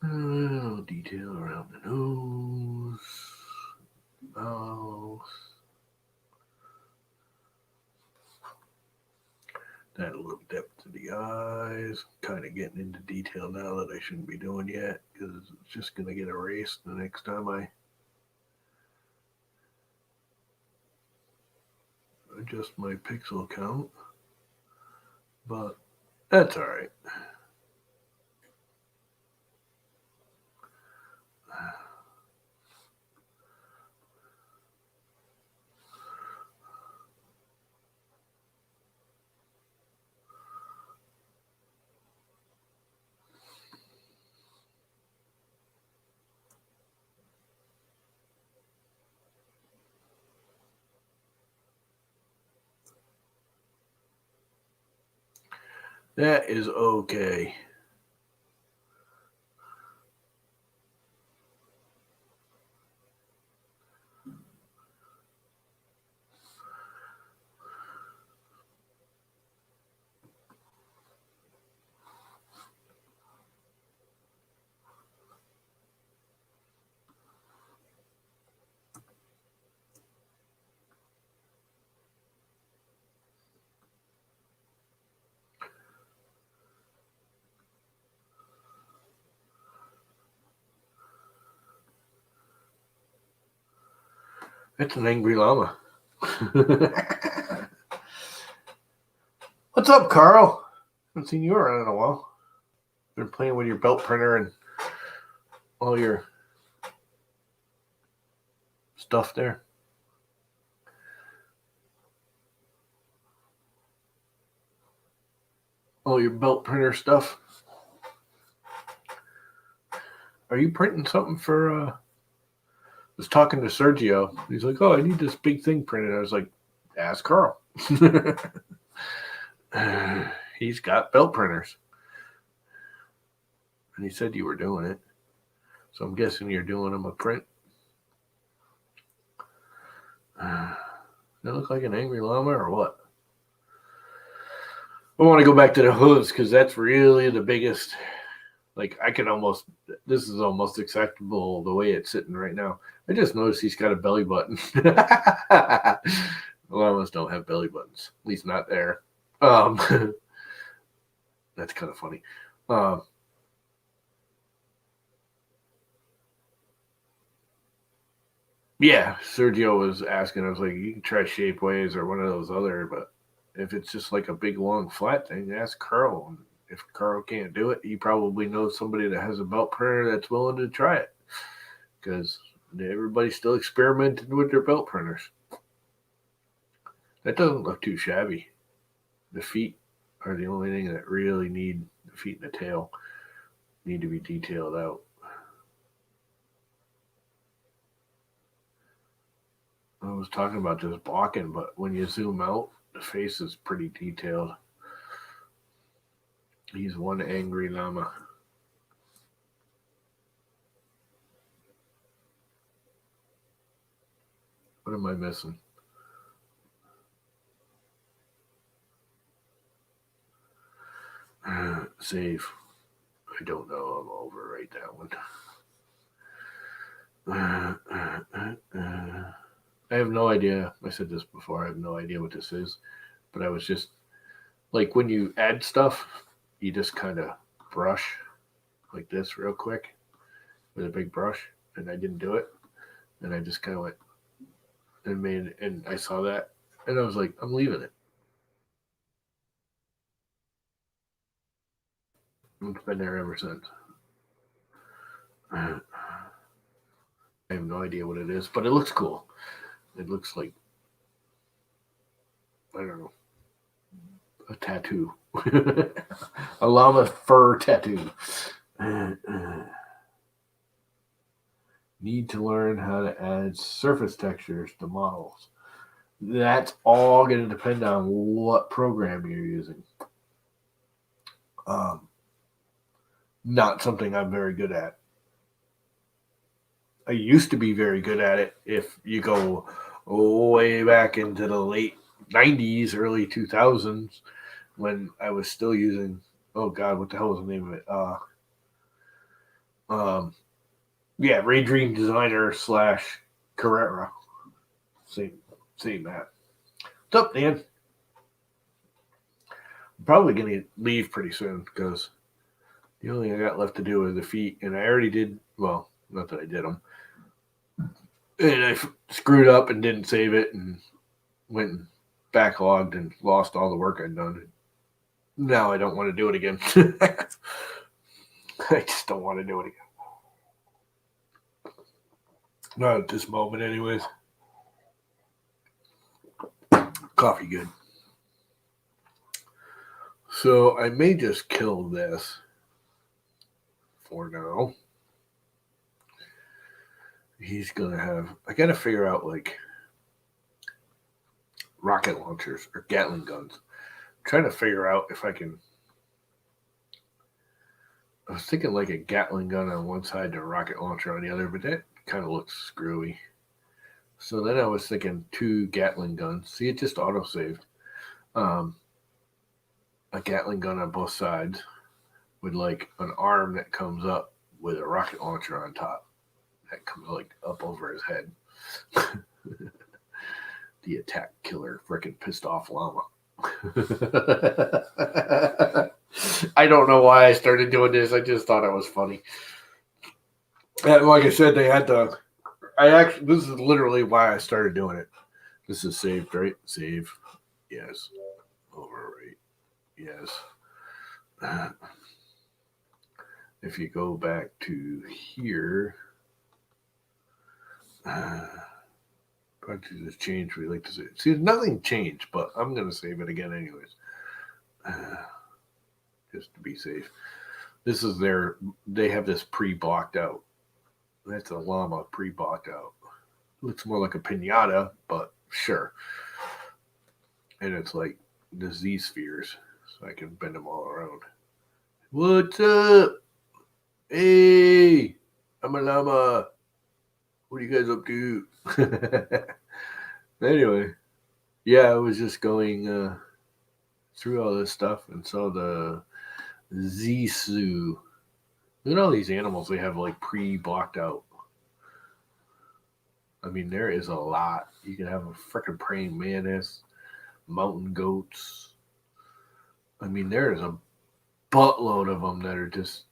A little detail around the nose, mouth. Add a little depth to the eyes. Kind of getting into detail now that I shouldn't be doing yet because it's just going to get erased the next time I adjust my pixel count. But that's all right. That is okay. It's an angry llama. What's up, Carl? Haven't seen you around in a while. Been playing with your belt printer and all your stuff there. All your belt printer stuff. Are you printing something for I was talking to Sergio. He's like, oh, I need this big thing printed. I was like, ask Carl. He's got belt printers. And he said you were doing it. So I'm guessing you're doing them a print. That look like an angry llama or what? I want to go back to the hooves because that's really the biggest. Like I can almost, this is almost acceptable the way it's sitting right now. I just noticed he's got a belly button. Llamas don't have belly buttons, at least not there. That's kind of funny. Yeah, Sergio was asking. I was like, you can try Shapeways or one of those other, but if it's just like a big long flat thing, ask Carl. If Carl can't do it, he probably knows somebody that has a belt printer that's willing to try it. Because everybody's still experimenting with their belt printers. That doesn't look too shabby. The feet are the only thing that really need the feet and the tail need to be detailed out. I was talking about just blocking, but when you zoom out, the face is pretty detailed. He's one angry llama. What am I missing? Save. I don't know. I'll overwrite that one. I have no idea. I said this before. I have no idea what this is. But I was just like when you add stuff, you just kind of brush like this real quick with a big brush. And I didn't do it. And I just kind of went and I saw that. And I was like, I'm leaving it. It's been there ever since. I have no idea what it is, but it looks cool. It looks like, I don't know, a tattoo. A llama fur tattoo. Need to learn how to add surface textures to models. That's all going to depend on what program you're using. Not something I'm very good at. I used to be very good at it. If you go way back into the late 90s, early 2000s, when I was still using, oh God, what the hell was the name of it? Yeah, Ray Dream Designer / Carrera. Same that. What's up, Dan? I'm probably going to leave pretty soon because the only thing I got left to do is the feet, and I already did, well, not that I did them. And I screwed up and didn't save it and went and backlogged and lost all the work I'd done. Now I don't want to do it again. I just don't want to do it again. Not at this moment, anyways. Coffee good. So I may just kill this for now. He's going to have, I got to figure out like rocket launchers or Gatling guns. I'm trying to figure out if I can. I was thinking like a Gatling gun on one side and a rocket launcher on the other, but that kind of looks screwy. So then I was thinking 2 Gatling guns. See, it just autosaved. A Gatling gun on both sides with like an arm that comes up with a rocket launcher on top. That comes like up over his head. The attack killer, freaking pissed off llama. I don't know why I started doing this. I just thought it was funny. And like I said, they had to. This is literally why I started doing it. This is saved, right? Save. Yes. Overwrite. Yes. If you go back to here, practice change. We like to say. See, nothing changed, but I'm going to save it again anyways. Just to be safe. This is they have this pre-blocked out. That's a llama pre-blocked out. Looks more like a pinata, but sure. And it's like the Z spheres, so I can bend them all around. What's up? Hey, I'm a llama. What are you guys up to? Anyway, yeah, I was just going through all this stuff and saw the Zisu. Look at all these animals they have like pre-blocked out. I mean, there is a lot. You can have a freaking praying mantis, mountain goats. I mean, there is a buttload of them that are just,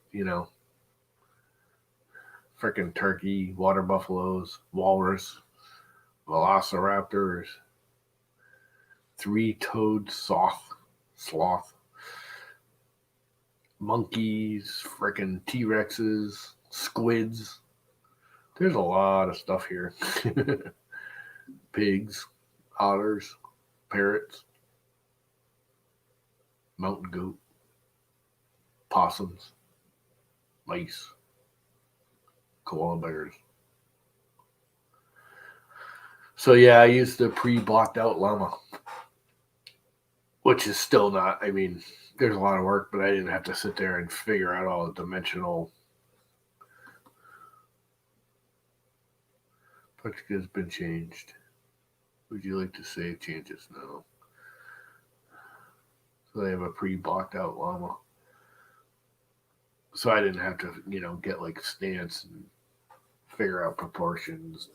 freaking turkey, water buffaloes, walrus, velociraptors, 3-toed sloth, monkeys, freaking T-Rexes, squids. There's a lot of stuff here. Pigs, otters, parrots. mountain goat, possums, mice, koala bears. So yeah, I used the pre-blocked out llama, which is still not. I mean, there's a lot of work, but I didn't have to sit there and figure out all the dimensional. Puxka has been changed. Would you like to save changes? No. So they have a pre-blocked out llama. So I didn't have to, get like stance and figure out proportions,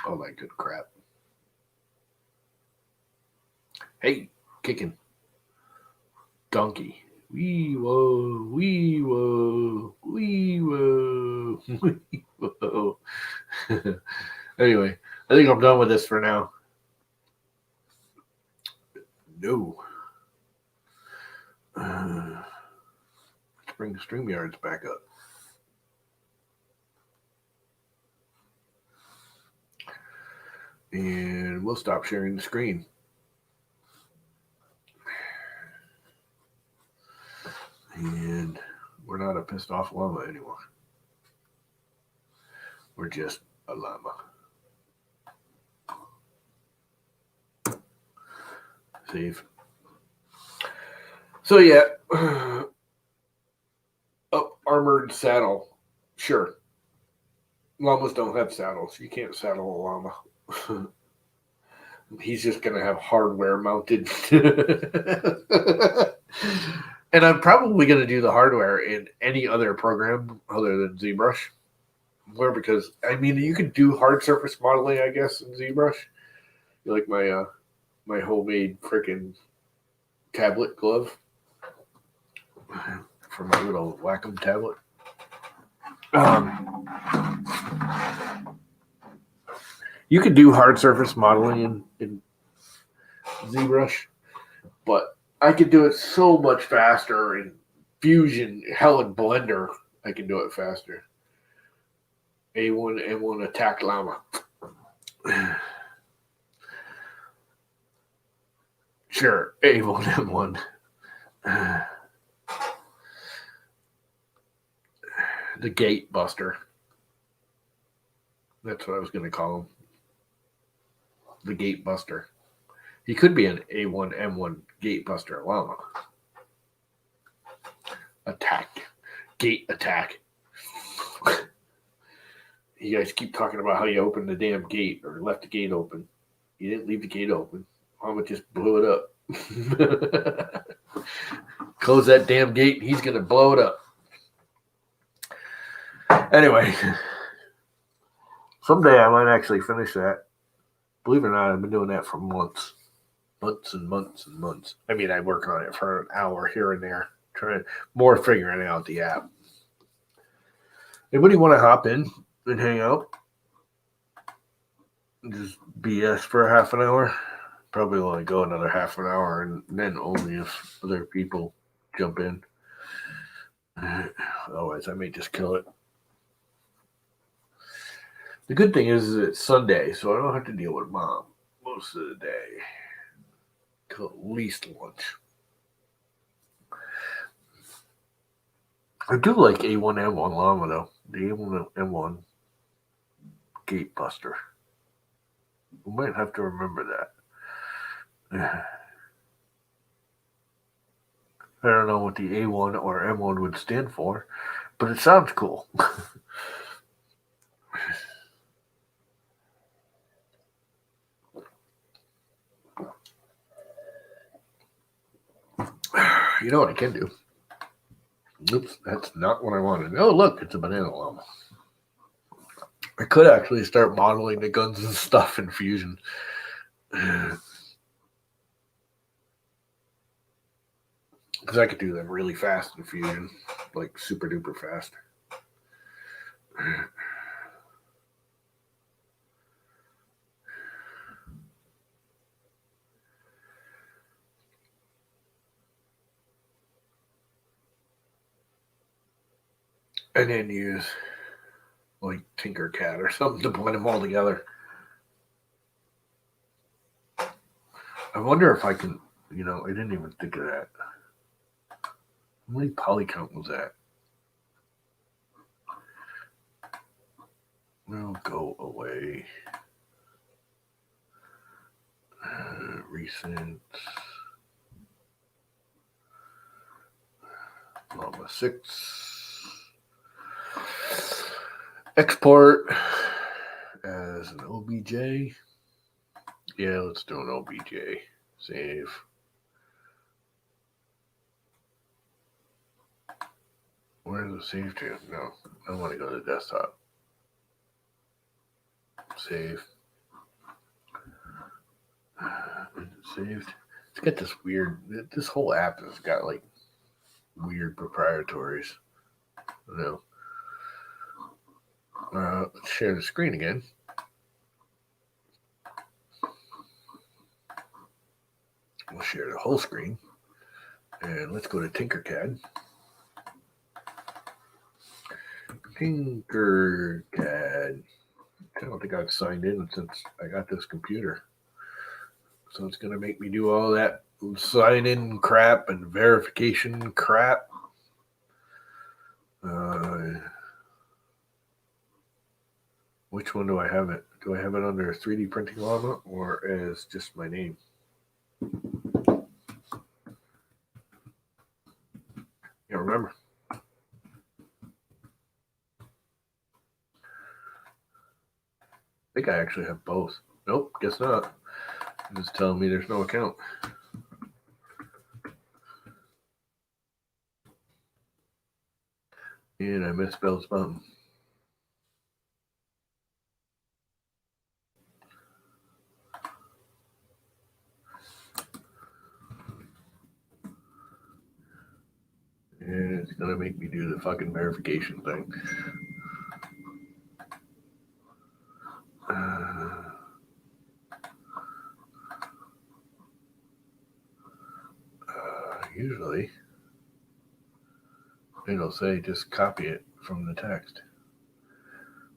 all that good crap. Hey, kicking. Donkey. Wee whoa, wee whoa, wee whoa, wee whoa. Anyway, I think I'm done with this for now. No. Let's bring the StreamYards back up. And we'll stop sharing the screen. And we're not a pissed off llama anymore. We're just a llama. Save. So yeah, armored saddle. Sure. Llamas don't have saddles. You can't saddle a llama. He's just going to have hardware mounted. And I'm probably going to do the hardware in any other program other than ZBrush. More because, I mean, you can do hard surface modeling, I guess, in ZBrush. Like my homemade freaking tablet glove for my little Wacom tablet. You could do hard surface modeling in ZBrush, but I could do it so much faster in Fusion, hell, in Blender, I can do it faster. A1, M1 attack llama. Sure, A1, M1. The gate buster. That's what I was going to call him. The gate buster. He could be an A1, M1 gate buster llama. Attack. Gate attack. You guys keep talking about how you opened the damn gate or left the gate open. You didn't leave the gate open. Llama just blew it up. Close that damn gate and he's going to blow it up. Anyway, someday I might actually finish that. Believe it or not, I've been doing that for months. Months and months and months. I mean, I work on it for an hour here and there, figuring out the app. Anybody want to hop in and hang out? Just BS for a half an hour? Probably only go another half an hour, and then only if other people jump in. Otherwise, I may just kill it. The good thing is it's Sunday, so I don't have to deal with Mom most of the day. Till at least lunch. I do like A1M1 llama, though. The A1M1 gate buster. We might have to remember that. I don't know what the A1 or M1 would stand for, but it sounds cool. You know what I can do? Oops, that's not what I wanted. Oh, look, it's a banana llama. I could actually start modeling the guns and stuff in Fusion. Because I could do them really fast in Fusion. Like super duper fast. And then use like Tinkercad or something to blend them all together. I wonder if I can, You know, I didn't even think of that. How many poly count was that? We'll go away. Recent. Llama 6. Export as an OBJ. Yeah, let's do an OBJ. Save. Where's the save to? No, I want to go to the desktop. Save. Is it saved? It's got this weird. This whole app has got like weird proprietaries. No. Let's share the screen again. We'll share the whole screen. And let's go to Tinkercad. Tinkercad. I don't think I've signed in since I got this computer. So it's going to make me do all that sign in crap and verification crap. Which one do I have it? Do I have it under 3D Printing Llama or as just my name? Yeah, remember. I think I actually have both. Nope, guess not. It's telling me there's no account. And I misspelled something. And it's going to make me do the fucking verification thing. Usually, it'll say just copy it from the text.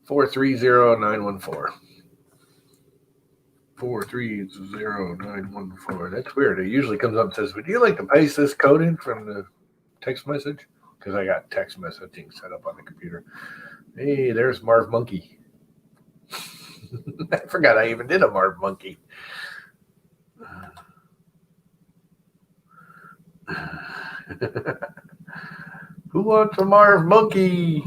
430914. 430914. That's weird. It usually comes up and says, would you like to paste this code in from the text message? Because I got text messaging set up on the computer. Hey, there's Marv Monkey. I forgot I even did a Marv Monkey. Who wants a Marv Monkey?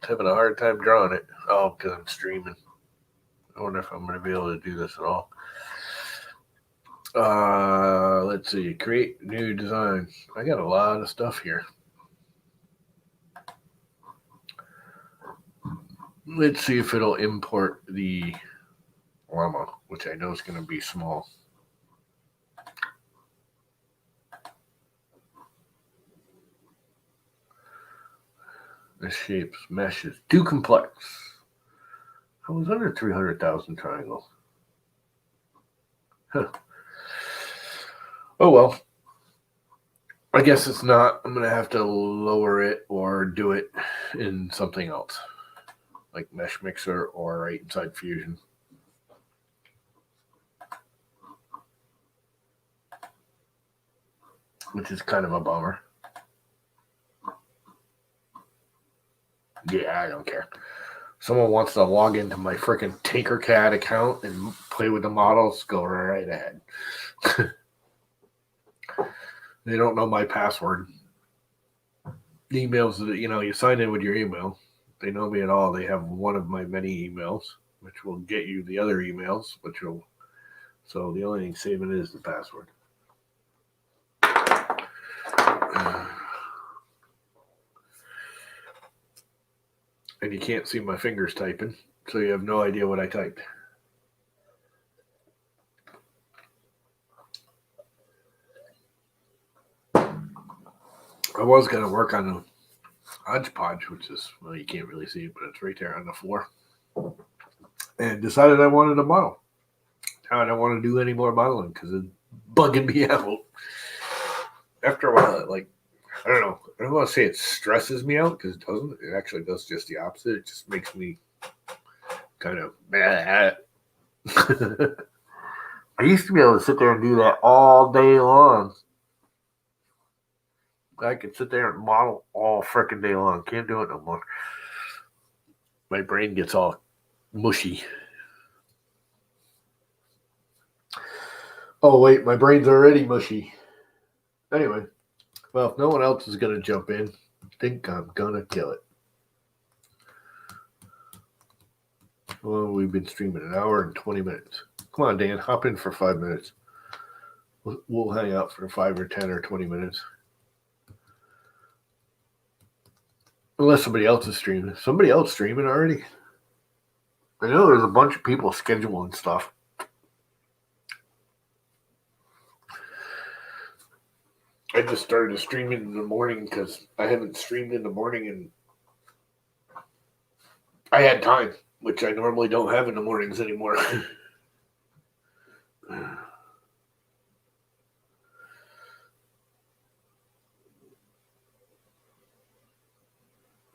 Having a hard time drawing it. Oh, because I'm streaming. I wonder if I'm going to be able to do this at all. Let's see. Create new design. I got a lot of stuff here. Let's see if it'll import the Llama, which I know is going to be small. The shapes, meshes, too complex. I was under 300,000 triangles. Huh. Oh well. I guess it's not. I'm going to have to lower it or do it in something else, like Mesh Mixer or right inside Fusion. Which is kind of a bummer. Yeah, I don't care. Someone wants to log into my freaking Tinkercad account and play with the models, go right ahead. They don't know my password. The emails that, you sign in with your email. They know me at all. They have one of my many emails, which will get you the other emails, so the only thing saving is the password. And you can't see my fingers typing, so you have no idea what I typed. I was going to work on a hodgepodge, which is, well, you can't really see it, but it's right there on the floor. And decided I wanted a model. Now I don't want to do any more modeling because it's bugging me out. After a while, I don't know. I don't want to say it stresses me out because it doesn't. It actually does just the opposite. It just makes me kind of mad. I used to be able to sit there and do that all day long. I could sit there and model all freaking day long. Can't do it no more. My brain gets all mushy. Oh, wait, my brain's already mushy. Anyway, well, if no one else is going to jump in, I think I'm going to kill it. Well, we've been streaming an hour and 20 minutes. Come on, Dan, hop in for 5 minutes. We'll hang out for 5 or 10 or 20 minutes. Unless somebody else is streaming. Somebody else streaming already? I know there's a bunch of people scheduling stuff. I just started streaming in the morning because I haven't streamed in the morning and I had time, which I normally don't have in the mornings anymore.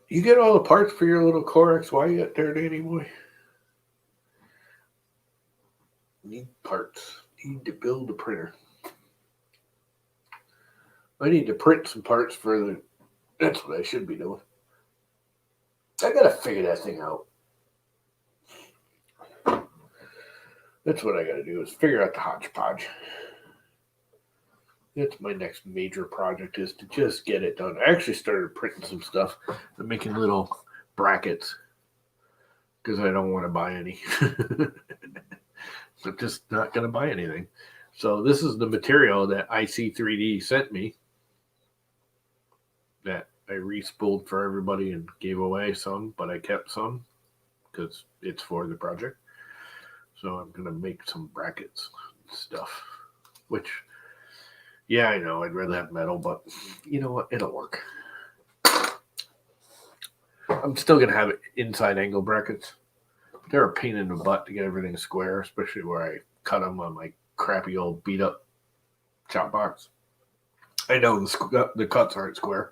You get all the parts for your little Core XY yet there, Danny boy? Need parts. Need to build a printer. I need to print some parts for the... That's what I should be doing. I gotta figure that thing out. That's what I gotta do, is figure out the hodgepodge. That's my next major project, is to just get it done. I actually started printing some stuff and making little brackets because I don't want to buy any. I'm just not going to buy anything. So this is the material that IC3D sent me that I respooled for everybody and gave away some, but I kept some because it's for the project. So I'm going to make some brackets and stuff, which... Yeah, I know. I'd rather have metal, but you know what? It'll work. I'm still going to have inside angle brackets. They're a pain in the butt to get everything square, especially where I cut them on my crappy old beat-up chop box. I know the cuts aren't square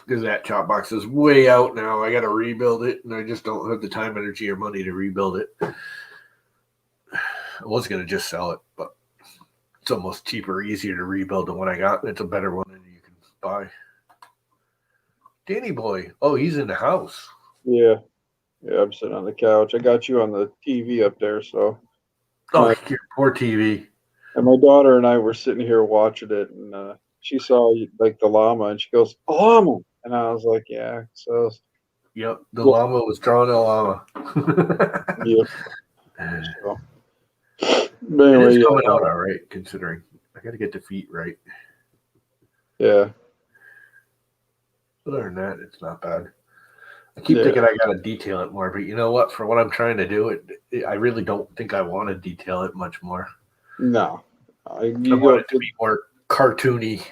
because that chop box is way out now. I got to rebuild it, and I just don't have the time, energy, or money to rebuild it. I was going to just sell it, but... It's almost cheaper, easier to rebuild than what I got. It's a better one than you can buy. Danny boy. Oh, he's in the house. Yeah. Yeah, I'm sitting on the couch. I got you on the TV up there, so. Oh, your poor TV. And my daughter and I were sitting here watching it, and she saw like the llama, and she goes, "A llama!" And I was like, "Yeah." So. Yep, the llama was drawing a llama. Yep. So. But anyway, it's coming out all right, considering I got to get the feet right. Yeah. Other than that, it's not bad. I keep thinking I got to detail it more, but you know what? For what I'm trying to do, I really don't think I want to detail it much more. No. I want it to be more cartoony.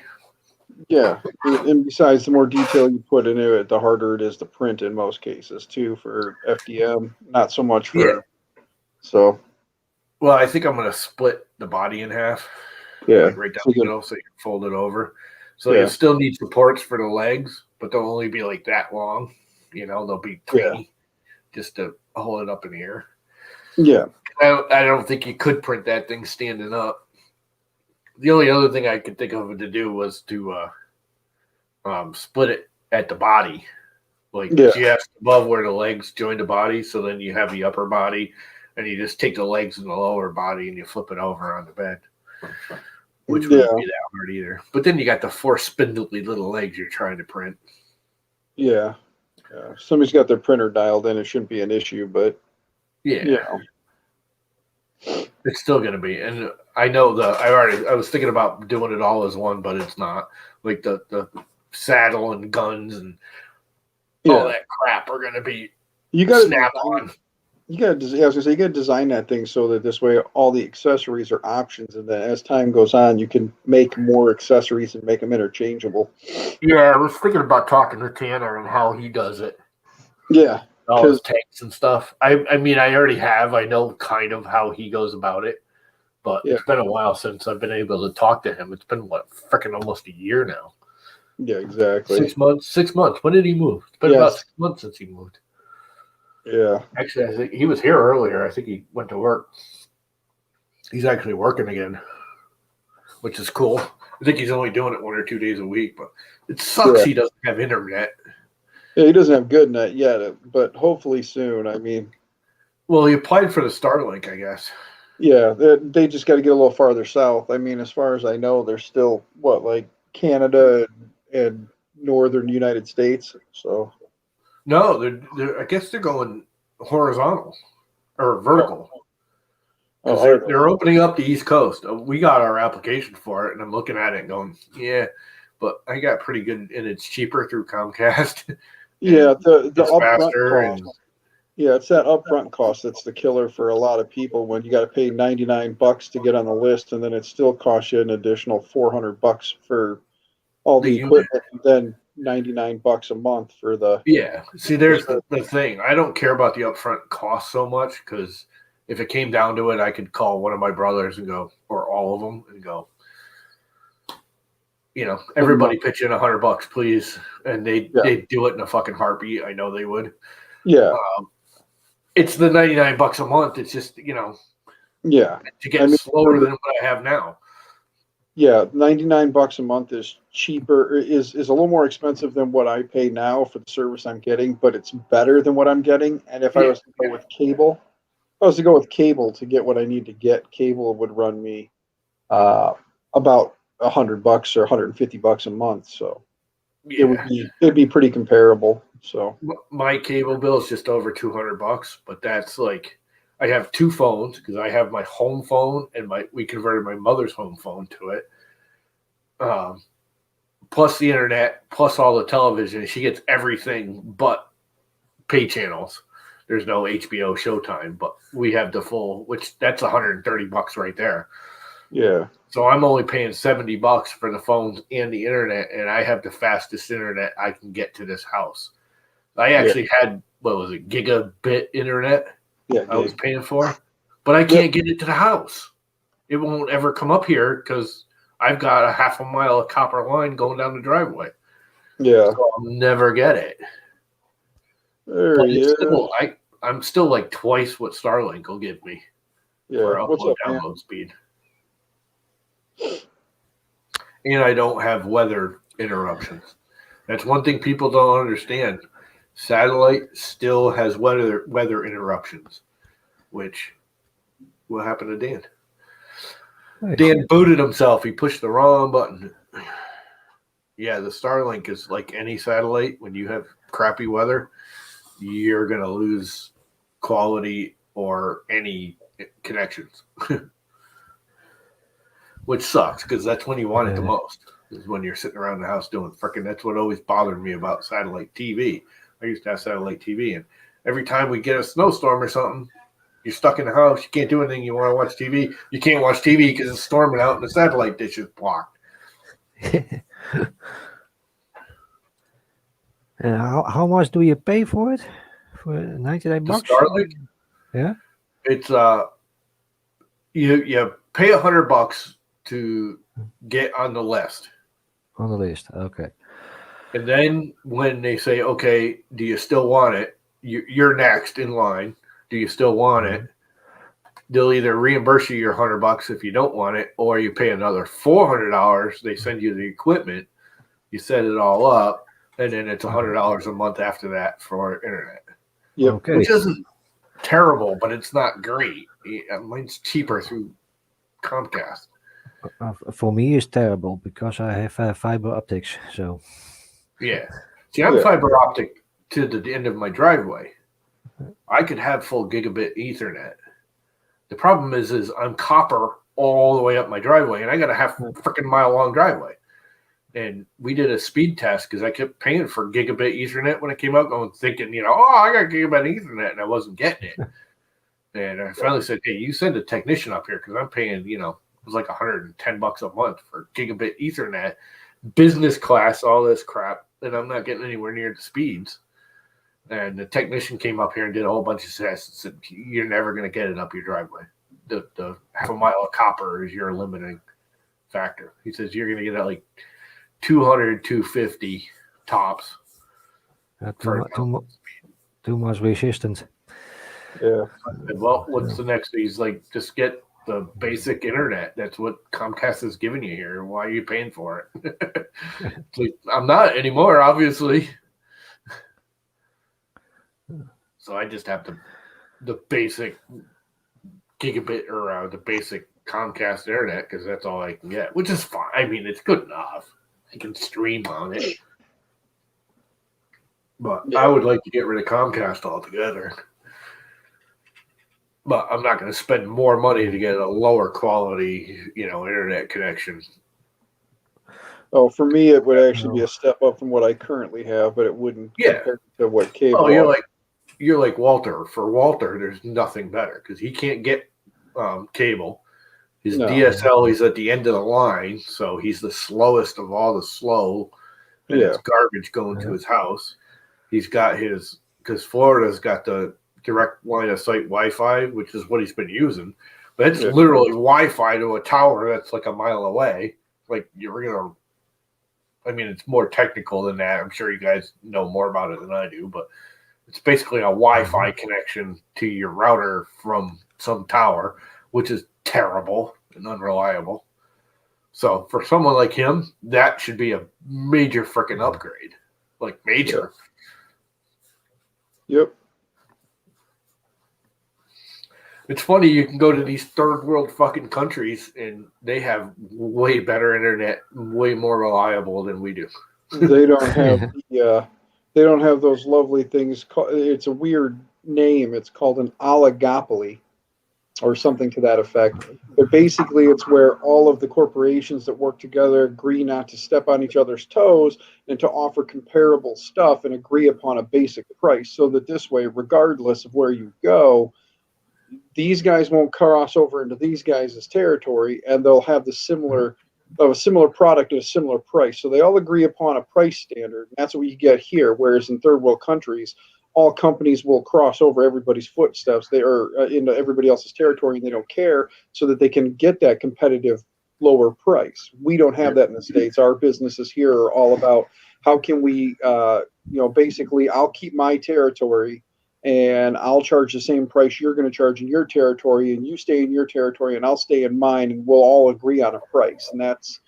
Yeah. And besides, the more detail you put into it, the harder it is to print in most cases, too, for FDM. Not so much for... Yeah. So... Well, I think I'm going to split the body in half. Yeah. Like right down the middle so you can fold it over. So you still need supports for the legs, but they'll only be like that long. You know, they'll be tiny just to hold it up in the air. Yeah. I don't think you could print that thing standing up. The only other thing I could think of to do was to split it at the body. Like just above where the legs join the body. So then you have the upper body. And you just take the legs and the lower body and you flip it over on the bed, which wouldn't be that hard either. But then you got the 4 spindly little legs you're trying to print. Yeah. If somebody's got their printer dialed in, it shouldn't be an issue, but it's still going to be. And I know I was thinking about doing it all as one, but it's not. Like the saddle and guns and all that crap are going to be snap on. You got to design that thing so that this way all the accessories are options, and then as time goes on, you can make more accessories and make them interchangeable. Yeah, I was thinking about talking to Tanner and how he does it. Yeah, all his tanks and stuff. I mean, I already have. I know kind of how he goes about it, but it's been a while since I've been able to talk to him. It's been freaking almost a year now. Yeah, exactly. 6 months. 6 months. When did he move? It's been about 6 months since he moved. Yeah. Actually, I think he was here earlier. I think he went to work. He's actually working again, which is cool. I think he's only doing it 1 or 2 days a week, but it sucks he doesn't have internet. Yeah, he doesn't have good net yet, but hopefully soon. I mean, Well, he applied for the Starlink, I guess. yeah, they just got to get a little farther south. I mean, as far as I know, they're still like Canada and northern United States. So No, I guess they're going horizontal or vertical because they're opening up the East Coast. We got our application for it, and I'm looking at it and going, yeah, but I got pretty good, and it's cheaper through Comcast. Yeah, the it's upfront faster cost. Yeah, it's that upfront cost that's the killer for a lot of people when you got to pay $99 to get on the list, and then it still costs you an additional $400 for all the unit. equipment, and then $99 a month for the. Yeah. See, there's the thing. I don't care about the upfront cost so much because if it came down to it, I could call one of my brothers and go, or all of them, and go, everybody pitch in $100, please, and they'd do it in a fucking heartbeat. I know they would. Yeah. It's the $99 a month. It's just yeah, to get slower than what I have now. Yeah, $99 a month is cheaper. Is a little more expensive than what I pay now for the service I'm getting, but it's better than what I'm getting. And if I was to go with cable, to get what I need to get, cable would run me about $100 or $150 a month. So it'd be pretty comparable. So my cable bill is just over $200, but that's like I have two phones because I have my home phone and we converted my mother's home phone to it. Plus the internet, plus all the television. She gets everything but pay channels. There's no HBO Showtime, but we have the full, which that's $130 right there. Yeah. So I'm only paying $70 for the phones and the internet, and I have the fastest internet I can get to this house. I actually had, what was it, gigabit internet I was paying for, but I can't get it to the house. It won't ever come up here because I've got a half a mile of copper line going down the driveway. Yeah. So I'll never get it. I'm still like twice what Starlink will give me for download speed. And I don't have weather interruptions. That's one thing people don't understand. Satellite still has weather interruptions, which will happen to Dan. Dan booted himself. He pushed the wrong button. Yeah, the Starlink is like any satellite. When you have crappy weather, you're going to lose quality or any connections, which sucks because that's when you want it the most, is when you're sitting around the house doing frickin'. That's what always bothered me about satellite TV. I used to have satellite TV, and every time we get a snowstorm or something, you're stuck in the house. You can't do anything. You want to watch TV. You can't watch TV because it's storming out and the satellite dish is blocked. And how much do you pay for it? For $99? Starlink? Yeah. It's you pay $100 to get on the list. On the list, okay. And then when they say, okay, do you still want it? You're next in line. Do you still want it? They'll either reimburse you your $100 if you don't want it, or you pay another $400. They send you the equipment. You set it all up, and then it's $100 a month after that for internet. Yep. Okay. Which isn't terrible, but it's not great. Mine's cheaper through Comcast. For me, it's terrible because I have fiber optics. So. Yeah. See, I'm fiber optic to the end of my driveway. I could have full gigabit Ethernet. The problem is I'm copper all the way up my driveway, and I got a half freaking mile long driveway. And we did a speed test because I kept paying for gigabit Ethernet when it came out, thinking, I got gigabit Ethernet, and I wasn't getting it. And I finally said, hey, you send a technician up here because I'm paying, it was like $110 a month for gigabit Ethernet, business class, all this crap, and I'm not getting anywhere near the speeds. And the technician came up here and did a whole bunch of tests and said, you're never going to get it up your driveway. The half a mile of copper is your limiting factor. He says you're going to get like 200, 250 tops. Too much resistant. Yeah. Well, what's the next? He's like, just get the basic internet. That's what Comcast is giving you here. Why are you paying for it? It's like, I'm not anymore, obviously. So I just have the basic gigabit or the basic Comcast internet because that's all I can get, which is fine. I mean, it's good enough. I can stream on it. But Yeah. I would like to get rid of Comcast altogether. But I'm not going to spend more money to get a lower quality, internet connection. Oh, for me, it would actually be a step up from what I currently have, but it wouldn't compare to what cable. Oh, you're like Walter. For Walter, there's nothing better because he can't get cable. His DSL, he's at the end of the line, so he's the slowest of all the slow, and it's garbage going to his house. He's got because Florida's got the direct line of sight Wi-Fi, which is what he's been using. But it's literally Wi-Fi to a tower that's like a mile away. Like it's more technical than that. I'm sure you guys know more about it than I do, but it's basically a Wi-Fi connection to your router from some tower, which is terrible and unreliable. So for someone like him, that should be a major freaking upgrade. Like major. Yep. It's funny, you can go to these third world fucking countries and they have way better internet, way more reliable than we do. They don't have they don't have those lovely things. It's a weird name. It's called an oligopoly or something to that effect. But basically, it's where all of the corporations that work together agree not to step on each other's toes and to offer comparable stuff and agree upon a basic price. So that this way, regardless of where you go, these guys won't cross over into these guys' territory, and they'll have a similar product at a similar price. So they all agree upon a price standard. And that's what you get here. Whereas in third world countries, all companies will cross over everybody's footsteps. They are into everybody else's territory, and they don't care, so that they can get that competitive lower price. We don't have that in the States. Our businesses here are all about how can we, basically, I'll keep my territory and I'll charge the same price you're going to charge in your territory, and you stay in your territory and I'll stay in mine, and we'll all agree on a price. And that's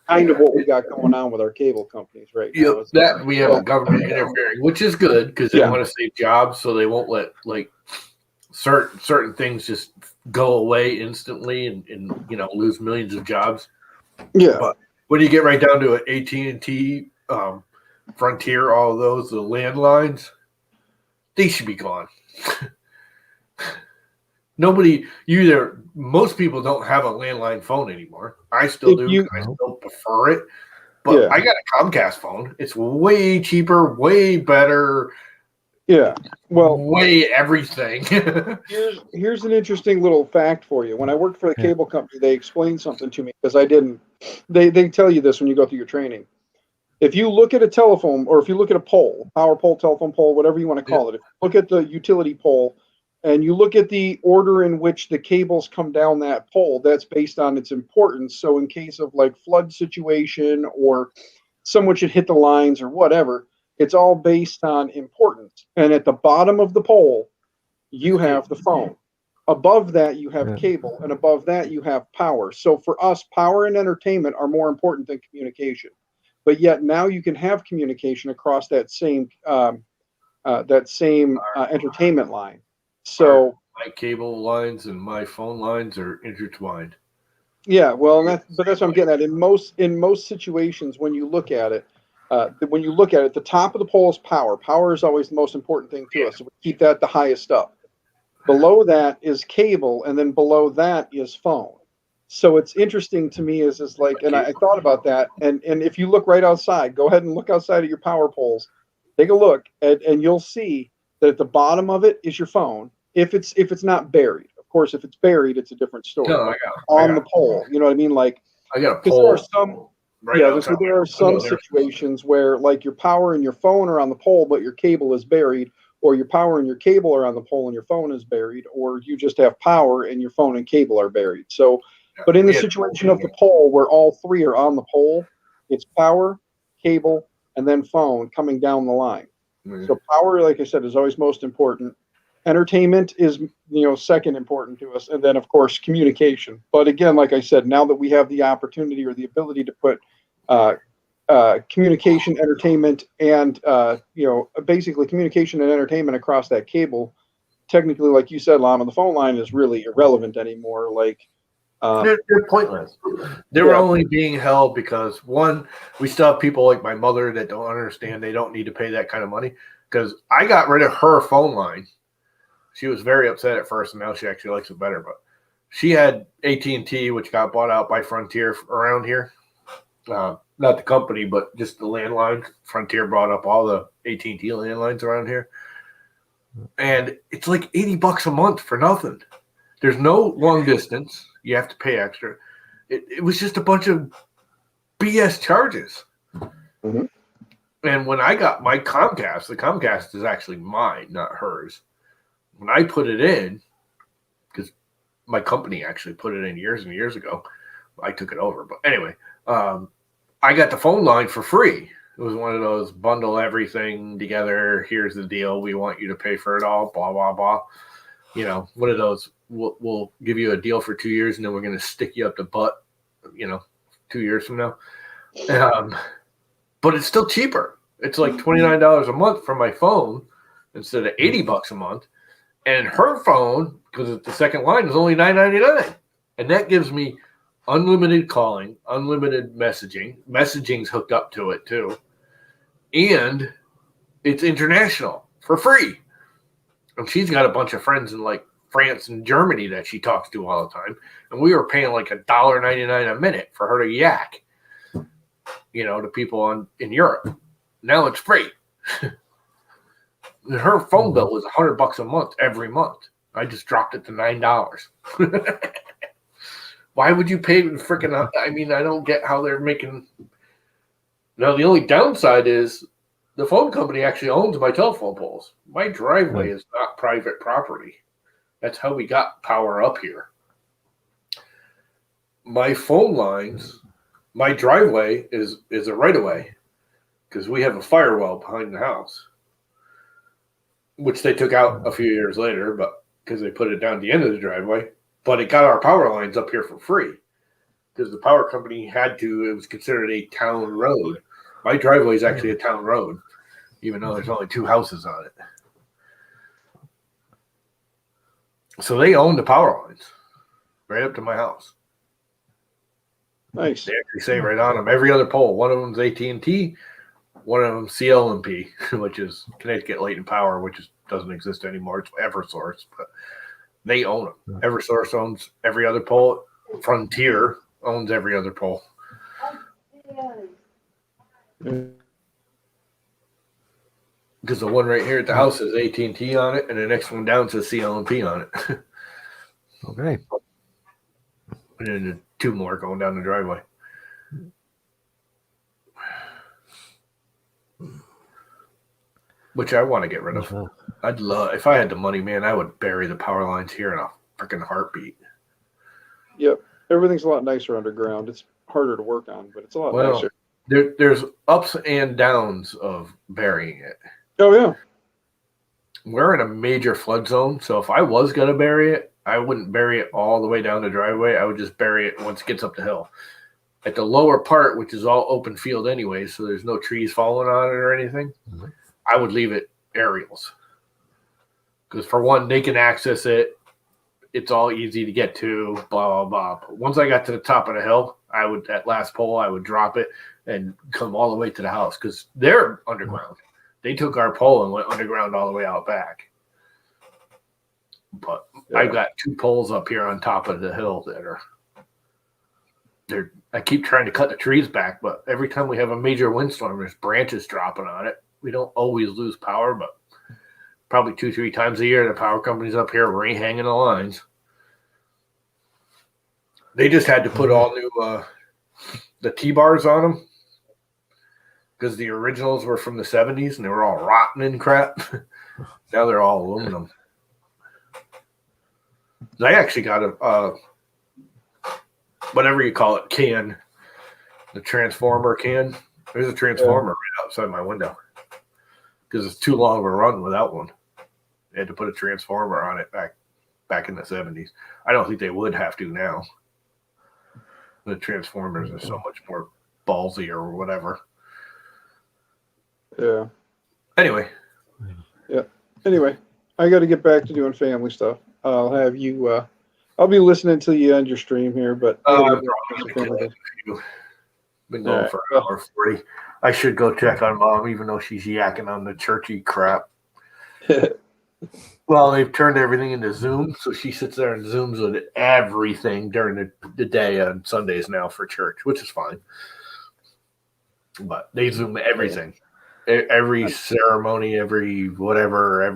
kind of what we got going on with our cable companies right now. That we have a government interfering, which is good because they want to save jobs, so they won't let certain things just go away instantly and lose millions of jobs. Yeah. But when you get right down to it, AT&T, Frontier, all of those, the landlines, they should be gone. Most people don't have a landline phone anymore. I still do. I still prefer it. But I got a Comcast phone. It's way cheaper, way better. Yeah. Well, way everything. here's an interesting little fact for you. When I worked for the cable company, they explained something to me because I didn't. They tell you this when you go through your training. If you look at a telephone, or if you look at a pole, power pole, telephone pole, whatever you want to call it, if you look at the utility pole and you look at the order in which the cables come down that pole, that's based on its importance. So in case of like flood situation or someone should hit the lines or whatever, it's all based on importance. And at the bottom of the pole, you have the phone. Above that, you have cable, and above that, you have power. So for us, power and entertainment are more important than communication. But yet now you can have communication across that same entertainment line. So my cable lines and my phone lines are intertwined. Yeah, well, that's what I'm getting at. In most situations, when you look at it, the top of the pole is power. Power is always the most important thing to us. So we keep that the highest up. Below that is cable, and then below that is phone. So it's interesting to me is like, and I thought about that, and if you look right outside, go ahead and look outside at your power poles, take a look, and you'll see that at the bottom of it is your phone. If it's not buried, of course, if it's buried, it's a different story. No, on the pole, you know what I mean? Like, I got a pole. There are some, there are some situations where like your power and your phone are on the pole, but your cable is buried. Or your power and your cable are on the pole and your phone is buried, or you just have power and your phone and cable are buried. So, but in the situation of the pole where all three are on the pole, it's power, cable, and then phone coming down the line. So power, like I said, is always most important. entertainment is, second important to us, and then of course communication. But again, like I said, now that we have the opportunity or the ability to put uh, communication, entertainment, and basically communication and entertainment across that cable, technically, like you said, Llama, the phone line is really irrelevant anymore. Like, they're pointless. They're only being held because, one, we still have people like my mother that don't understand they don't need to pay that kind of money. Because I got rid of her phone line. She was very upset at first, and now she actually likes it better. But she had AT&T, which got bought out by Frontier around here. Not the company, but just the landline. Frontier brought up all the AT&T landlines around here. And it's like $80 a month for nothing. There's no long distance. You have to pay extra. It was just a bunch of BS charges. Mm-hmm. And when I got my Comcast, the Comcast is actually mine, not hers. When I put it in, because my company actually put it in years and years ago, I took it over. But anyway, I got the phone line for free. It was one of those bundle everything together. Here's the deal. We want you to pay for it all, blah, blah, blah. One of those, we'll give you a deal for 2 years, and then we're going to stick you up the butt, 2 years from now. But it's still cheaper. It's like $29 a month for my phone instead of $80 a month. And her phone, because it's the second line, is only $9.99. And that gives me unlimited calling, unlimited messaging. Messaging's hooked up to it, too. And it's international for free. And she's got a bunch of friends in, like, France and Germany that she talks to all the time. And we were paying like $1.99 a minute for her to yak, to people in Europe. Now it's free. Her phone bill was $100 a month every month. I just dropped it to $9. Why would you pay freaking? I mean, I don't get how they're making. Now the only downside is the phone company actually owns my telephone poles. My driveway is not private property. That's how we got power up here. My phone lines, my driveway is a right of way because we have a firewall behind the house, which they took out a few years later, but because they put it down at the end of the driveway. But it got our power lines up here for free because the power company had to. It was considered a town road. My driveway is actually a town road, even though there's only 2 houses on it. So they own the power lines right up to my house. Nice. They actually say right on them, every other pole. One of them's AT&T, one of them's CLMP, which is Connecticut Light and Power, which doesn't exist anymore. It's Eversource, but they own them. Eversource owns every other pole. Frontier owns every other pole. Because the one right here at the house has AT&T on it, and the next one down says CLMP on it. Okay. And then the 2 more going down the driveway. Which I want to get rid of. I'd love, if I had the money, man, I would bury the power lines here in a freaking heartbeat. Yep. Everything's a lot nicer underground. It's harder to work on, but it's a lot nicer. There's ups and downs of burying it. Oh, yeah. We're in a major flood zone, so if I was going to bury it, I wouldn't bury it all the way down the driveway. I would just bury it once it gets up the hill. At the lower part, which is all open field anyway, so there's no trees falling on it or anything, I would leave it aerials. Because for one, they can access it. It's all easy to get to, blah, blah, blah. But once I got to the top of the hill, that last pole, I would drop it and come all the way to the house because they're underground. They took our pole and went underground all the way out back. But I've got 2 poles up here on top of the hill that I keep trying to cut the trees back, but every time we have a major windstorm, there's branches dropping on it. We don't always lose power, but probably 2-3 times a year, the power company's up here hanging the lines. They just had to put all new the T-bars on them because the originals were from the 70s and they were all rotten and crap. Now they're all aluminum. I actually got a whatever you call it, can. The transformer can. There's a transformer right outside my window because it's too long of a run without one. They had to put a transformer on it back in the 70s. I don't think they would have to now. The transformers are so much more ballsy or whatever. Yeah. Anyway. Yeah. Anyway, I got to get back to doing family stuff. I'll have you. I'll be listening till you end your stream here, but I got to get back to some family stuff. Been going for an hour 40. I should go check on Mom, even though she's yakking on the churchy crap. Well, they've turned everything into Zoom, so she sits there and Zooms with everything during the day on Sundays now for church, which is fine. But they Zoom everything. Every ceremony, every whatever,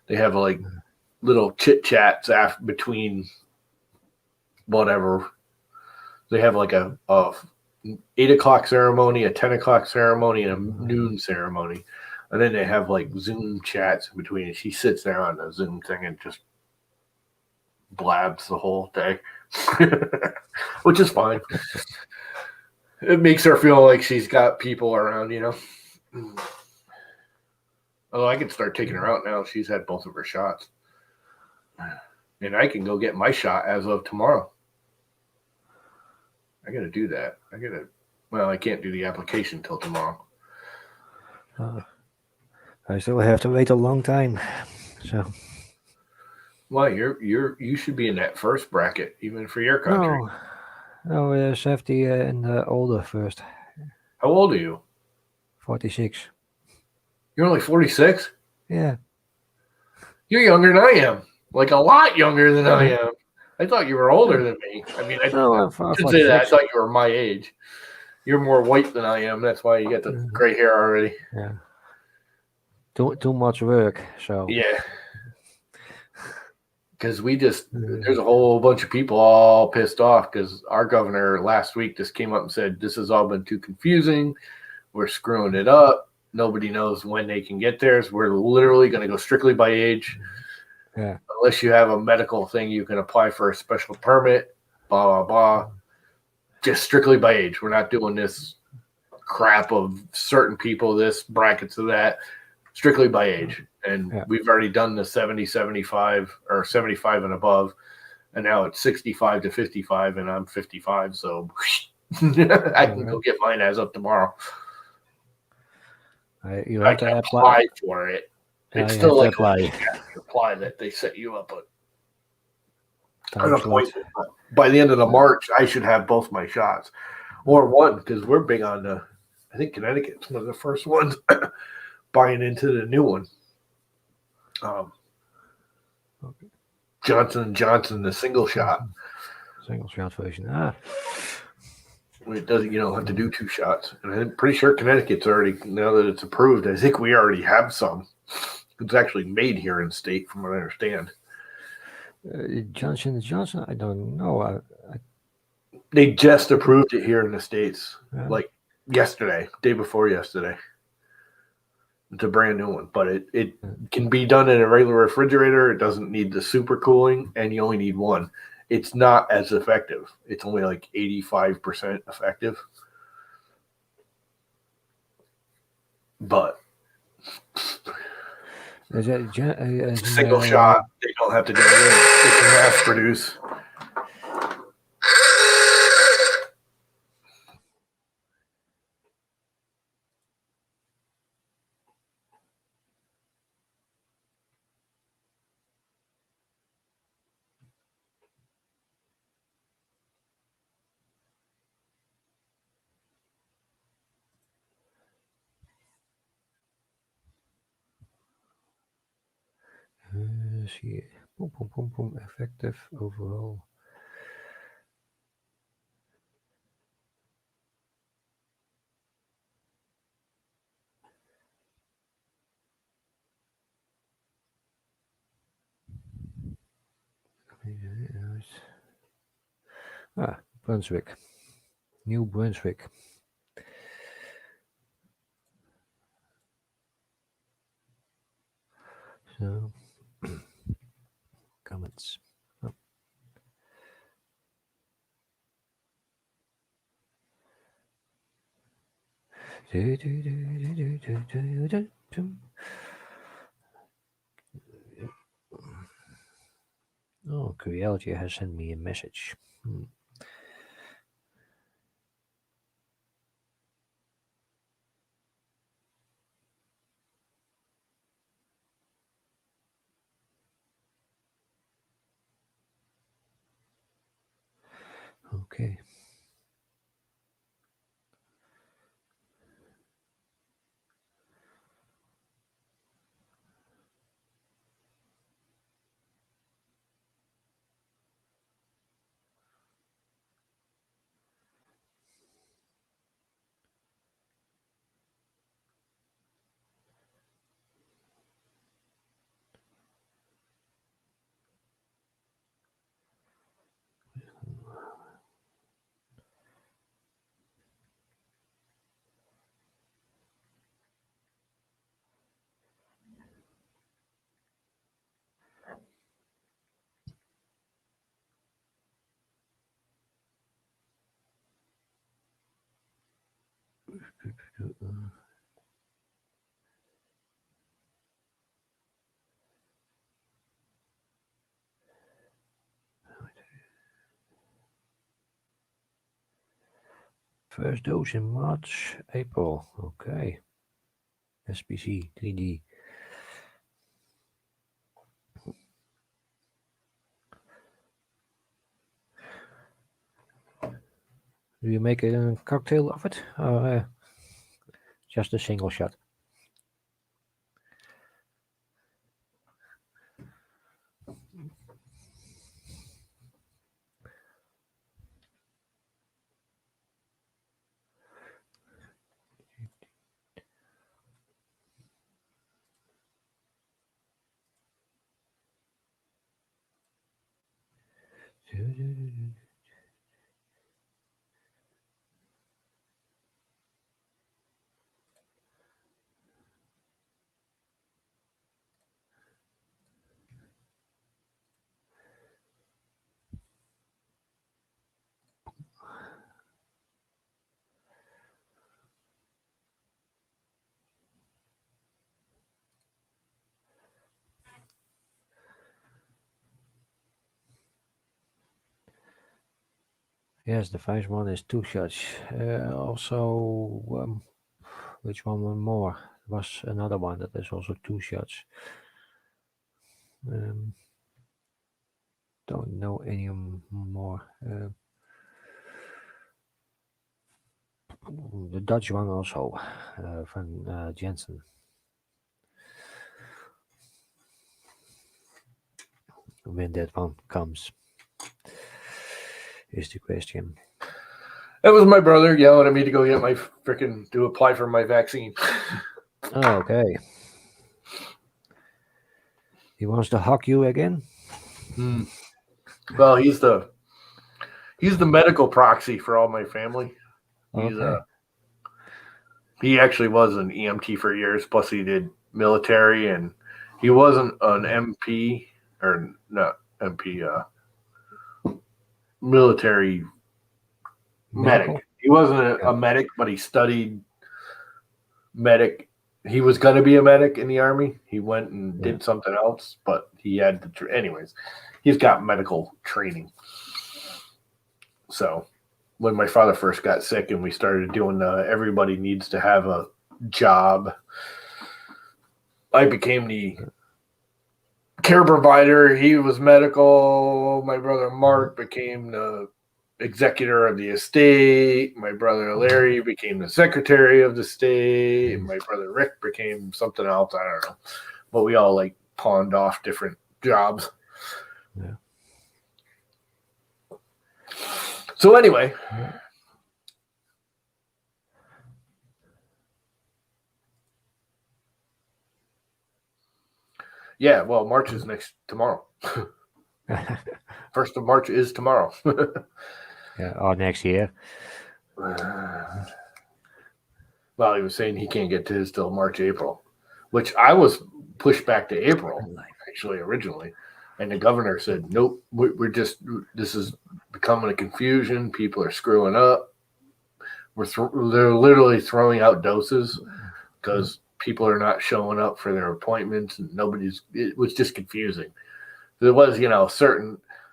they have like little chit chats between whatever. They have like a 8 o'clock ceremony, a 10 o'clock ceremony, and a noon ceremony. And then they have like Zoom chats in between. And she sits there on the Zoom thing and just blabs the whole day, which is fine. It makes her feel like she's got people around, you know. Although I could start taking her out now. She's had both of her shots. And I can go get my shot as of tomorrow. I got to do that. I can't do the application till tomorrow. I still have to wait a long time. So. Well, you should be in that first bracket, even for your country. No, 70 and older first. How old are you? 46. You're only 46? Yeah. You're younger than I am. Like a lot younger than I am. I thought you were older than me. I mean, I should say that. I thought you were my age. You're more white than I am. That's why you get the gray hair already. Yeah. Too much work. So. Yeah. Because there's a whole bunch of people all pissed off because our governor last week just came up and said, this has all been too confusing. We're screwing it up. Nobody knows when they can get theirs. We're literally going to go strictly by age. Yeah. Unless you have a medical thing, you can apply for a special permit, blah, blah, blah. Just strictly by age. We're not doing this crap of certain people, this, brackets of that. Strictly by age. And we've already done the 70, 75, or 75 and above. And now it's 65 to 55, and I'm 55. So I can go get mine as of tomorrow. You have to apply for it. It's still like apply that they set you up an appointment. By the end of the March, I should have both my shots. Or one, because we're big on I think Connecticut's one of the first ones buying into the new one. Johnson & Johnson, the single shot. Single shot version. It doesn't. You don't have to do 2 shots. And I'm pretty sure Connecticut's already, now that it's approved, I think we already have some. It's actually made here in state, from what I understand. Johnson & Johnson, I don't know. They just approved it here in the States, like yesterday, day before yesterday. It's a brand new one, but it can be done in a regular refrigerator. It doesn't need the super cooling, and you only need one. It's not as effective. It's only like 85% effective. But single shot, they don't have to do it. They can mass produce. See, boom, effective overall. Brunswick. New Brunswick. So, comments. Oh. Oh, Creality has sent me a message. Okay. First dose in March, April. Okay. SPC 3D. Do you make a cocktail of it, or just a single shot? Yes, the first one is 2 shots. Also, which one more? There was another one that is also 2 shots. Don't know any more. The Dutch one also, van Jensen. When that one comes, is the question. That was my brother yelling at me to go get my to apply for my vaccine. Oh, okay. He wants to hug you again? Well, he's the medical proxy for all my family. Okay. He actually was an EMT for years. Plus, he did military, and he wasn't an MP or not MP. Military Medical? medic. He wasn't a medic, but he studied medic. He was going to be a medic in the Army. He went and did something else, but he had to. Anyways, he's got medical training. So when my father first got sick and we started doing everybody needs to have a job, I became the care provider. He was medical. My brother Mark became the executor of the estate. My brother Larry became the secretary of the state. And my brother Rick became something else. I don't know. But we all like pawned off different jobs. Yeah. So anyway. Yeah, well, March is tomorrow. 1st of March is tomorrow. Yeah, or next year. Well, he was saying he can't get to his till March, April, which I was pushed back to April, actually, originally. And the governor said, nope, this is becoming a confusion. People are screwing up. They're literally throwing out doses because people are not showing up for their appointments and it was just confusing. there was,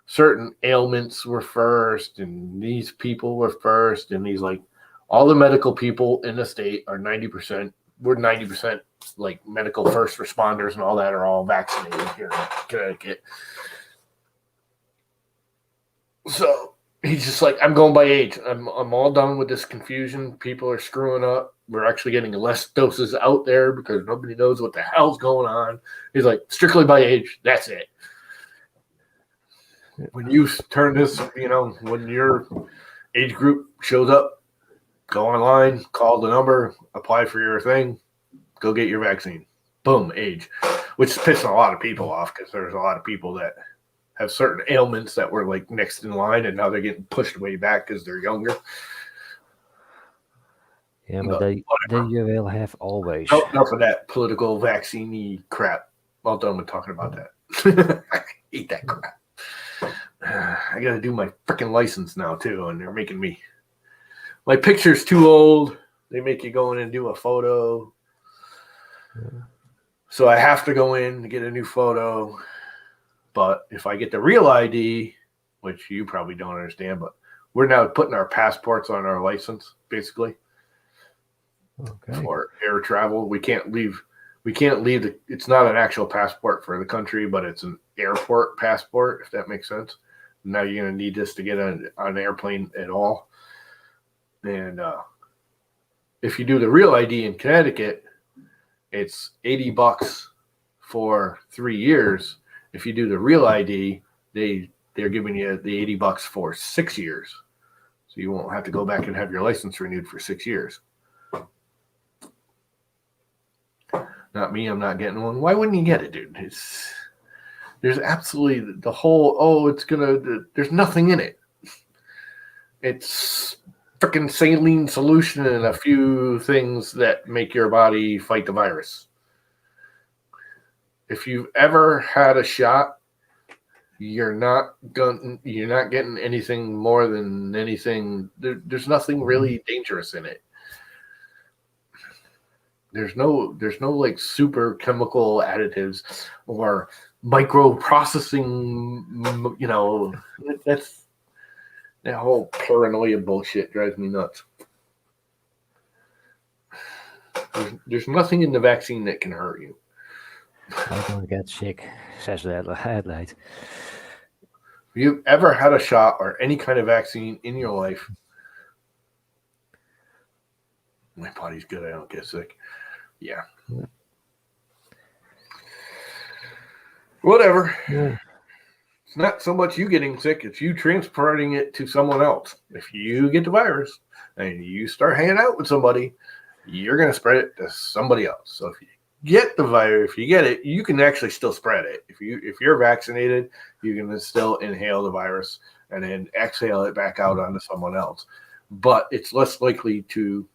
certain ailments were first, and these people were first, and he's like, all the medical people in the state are 90%. We're 90% like medical first responders and all that are all vaccinated here in Connecticut. So he's just like, I'm going by age. I'm all done with this confusion. People are screwing up. We're actually getting less doses out there because nobody knows what the hell's going on. He's like, strictly by age. That's it. When you turn this, when your age group shows up, go online, call the number, apply for your thing, go get your vaccine. Boom, age. Which is pissing a lot of people off because there's a lot of people that have certain ailments that were like next in line, and now they're getting pushed way back because they're younger. Yeah, but they you will have always. Enough of that political vaccine-y crap. Well done with talking about that. I hate that crap. I got to do my freaking license now too, and they're making me. My picture's too old. They make you go in and do a photo. Yeah. So I have to go in to get a new photo. But if I get the real ID, which you probably don't understand, but we're now putting our passports on our license, basically. Okay. For air travel. We can't leave. It's not an actual passport for the country, but it's an airport passport, if that makes sense. Now you're going to need this to get on an airplane at all. And if you do the real ID in Connecticut, it's $80 for 3 years. If you do the real ID, they're giving you the $80 for 6 years. So you won't have to go back and have your license renewed for 6 years. Not me, I'm not getting one. Why wouldn't you get it, dude? There's absolutely the whole, there's nothing in it. It's freaking saline solution and a few things that make your body fight the virus. If you've ever had a shot, you're not getting anything more than anything. There's nothing really dangerous in it. There's no like super chemical additives or microprocessing. That's that whole paranoia bullshit drives me nuts. There's nothing in the vaccine that can hurt you. I don't get sick, says the headlight. Have you ever had a shot or any kind of vaccine in your life? My body's good. I don't get sick. Yeah. Whatever. Yeah. It's not so much you getting sick, it's you transporting it to someone else. If you get the virus and you start hanging out with somebody, you're going to spread it to somebody else. So if you get the virus, if you get it, you can actually still spread it. If you're vaccinated, you can still inhale the virus and then exhale it back out onto someone else. But it's less likely to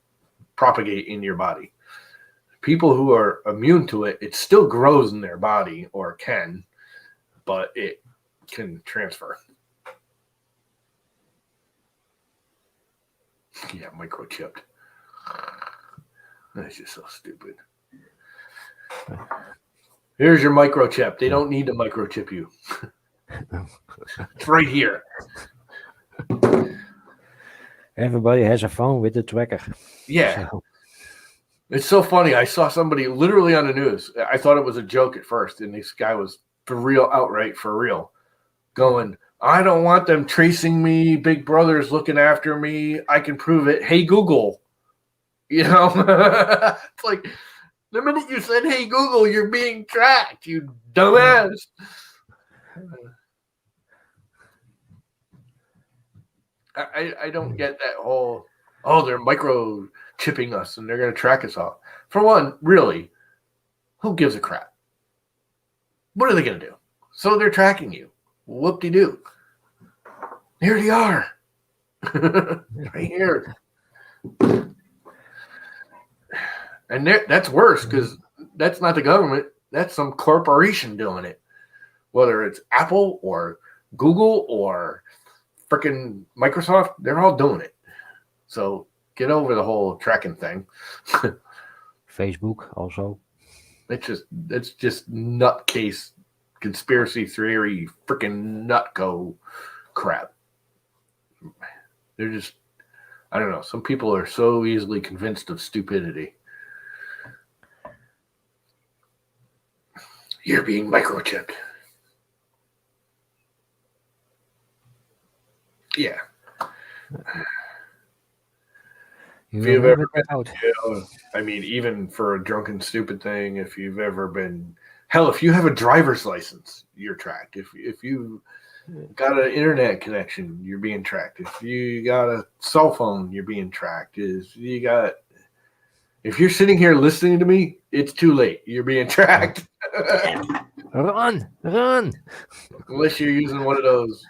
propagate in your body. People who are immune to it, it still grows in their body or can, but it can transfer. Yeah, microchipped. That's just so stupid. Here's your microchip. They don't need to microchip you. It's right here. Everybody has a phone with the tracker. Yeah. So. It's so funny. I saw somebody literally on the news. I thought it was a joke at first, and this guy was for real, outright for real, going, I don't want them tracing me. Big Brother's looking after me. I can prove it. Hey, Google. It's like the minute you said, hey, Google, you're being tracked, you dumbass. I don't get that whole, they're microchipping us and they're going to track us all. For one, really, who gives a crap? What are they going to do? So they're tracking you. Whoop-de-doo. Here they are. Right here. And that's worse because that's not the government. That's some corporation doing it. Whether it's Apple or Google or freaking Microsoft, they're all doing it. So get over the whole tracking thing. Facebook also. It's just nutcase conspiracy theory, freaking nutco crap. They're just, I don't know. Some people are so easily convinced of stupidity. You're being microchipped. Yeah. You If will you've never ever get out. I mean, even for a drunken, stupid thing, if you've ever been, hell, if you have a driver's license, you're tracked. If you got an internet connection, you're being tracked. If you got a cell phone, you're being tracked. If you're sitting here listening to me, it's too late. You're being tracked. Run! Unless you're using one of those,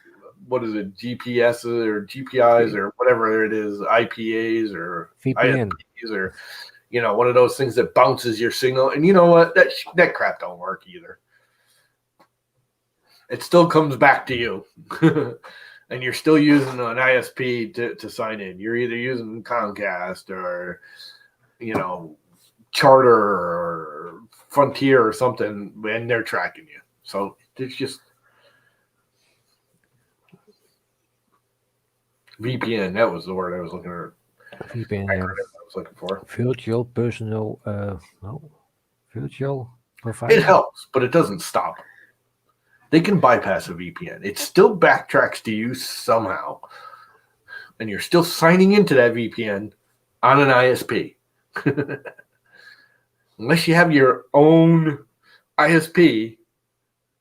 what is it, GPS or GPIs or whatever it is, IPAs or VPN. ISPs or, one of those things that bounces your signal. And you know what? That crap don't work either. It still comes back to you. And you're still using an ISP to sign in. You're either using Comcast or, Charter or Frontier or something, and they're tracking you. So it's just VPN. That was the word I was looking at. VPN. I was looking for. Virtual personal. Virtual provider. It helps, but it doesn't stop. They can bypass a VPN. It still backtracks to you somehow, and you're still signing into that VPN on an ISP. Unless you have your own ISP,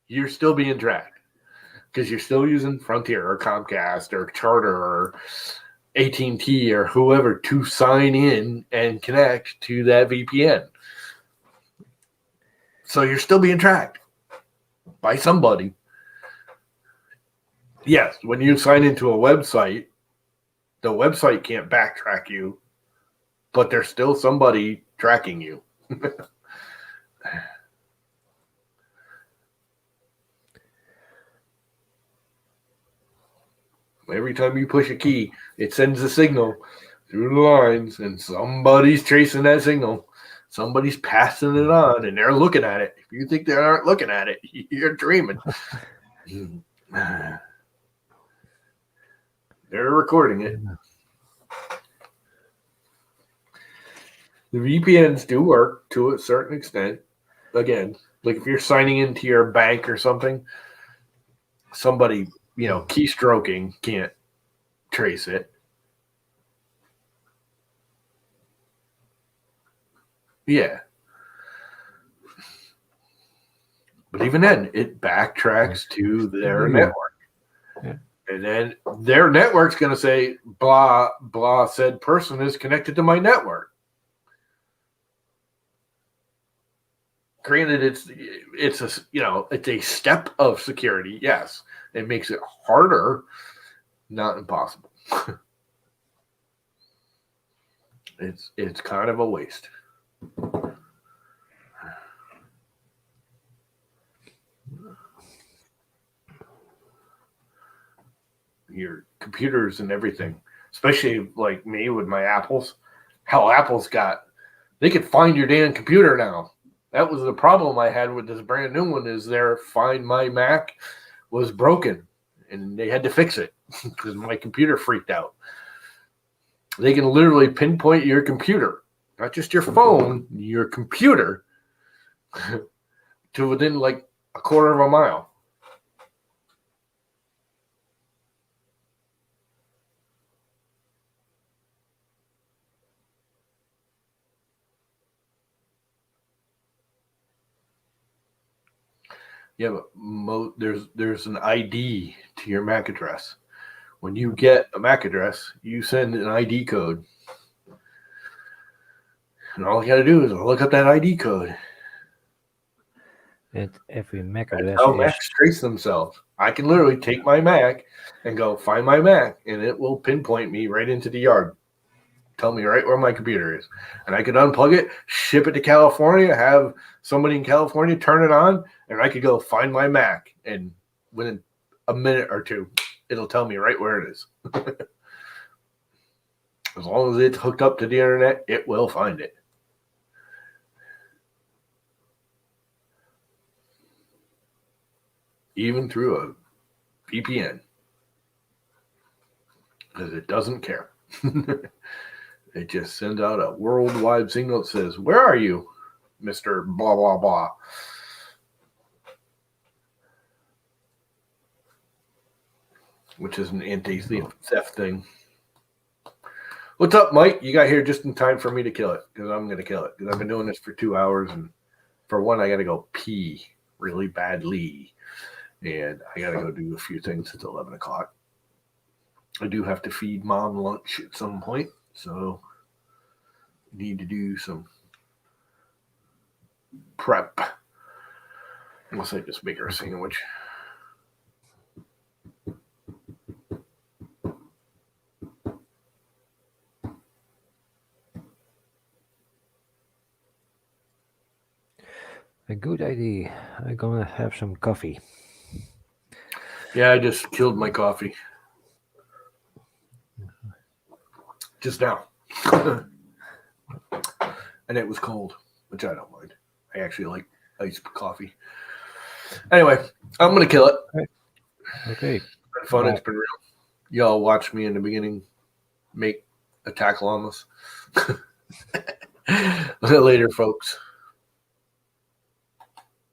you're still being tracked because you're still using Frontier or Comcast or Charter or AT&T or whoever to sign in and connect to that VPN. So you're still being tracked by somebody. Yes, when you sign into a website, the website can't backtrack you, but there's still somebody tracking you. Every time you push a key, it sends a signal through the lines, and somebody's tracing that signal. Somebody's passing it on, and they're looking at it. If you think they aren't looking at it, you're dreaming. They're recording it. The VPNs do work to a certain extent. Again, like if you're signing into your bank or something, somebody, keystroking can't trace it. Yeah. But even then, it backtracks to their network. Yeah. And then their network's going to say, blah, blah, said person is connected to my network. Granted, it's a step of security. Yes, it makes it harder, not impossible. It's kind of a waste. Your computers and everything, especially like me with my Apples. Hell, they could find your damn computer now. That was the problem I had with this brand new one, is their Find My Mac was broken and they had to fix it because my computer freaked out. They can literally pinpoint your computer, not just your phone, your computer, to within like a quarter of a mile. Yeah, but there's an ID to your MAC address. When you get a MAC address, you send an ID code. And all you got to do is look up that ID code. And every MAC That's address how is... Macs trace themselves. I can literally take my Mac and go find my Mac, and it will pinpoint me right into the yard. Tell me right where my computer is. And I could unplug it, ship it to California, have somebody in California turn it on, and I could go find my Mac. And within a minute or two, it'll tell me right where it is. As long as it's hooked up to the internet, it will find it. even through a VPN, because it doesn't care. It just sends out a worldwide signal that says, "Where are you, Mr. Blah, blah, blah." Which is an anti-theft thing. What's up, Mike? You got here just in time for me to kill it, because I'm going to kill it. Because I've been doing this for 2 hours, and for one, I got to go pee really badly. And I got to go do a few things at 11 o'clock. I do have to feed Mom lunch at some point, so need to do some prep. Unless I just make her a sandwich. A good idea. I'm gonna have some coffee. Yeah, I just killed my coffee. Just now. And it was cold, which I don't mind. I actually like iced coffee. Anyway, I'm going to kill it. Okay. It's been fun. It's been real. Y'all watched me in the beginning attack llamas. Later, folks.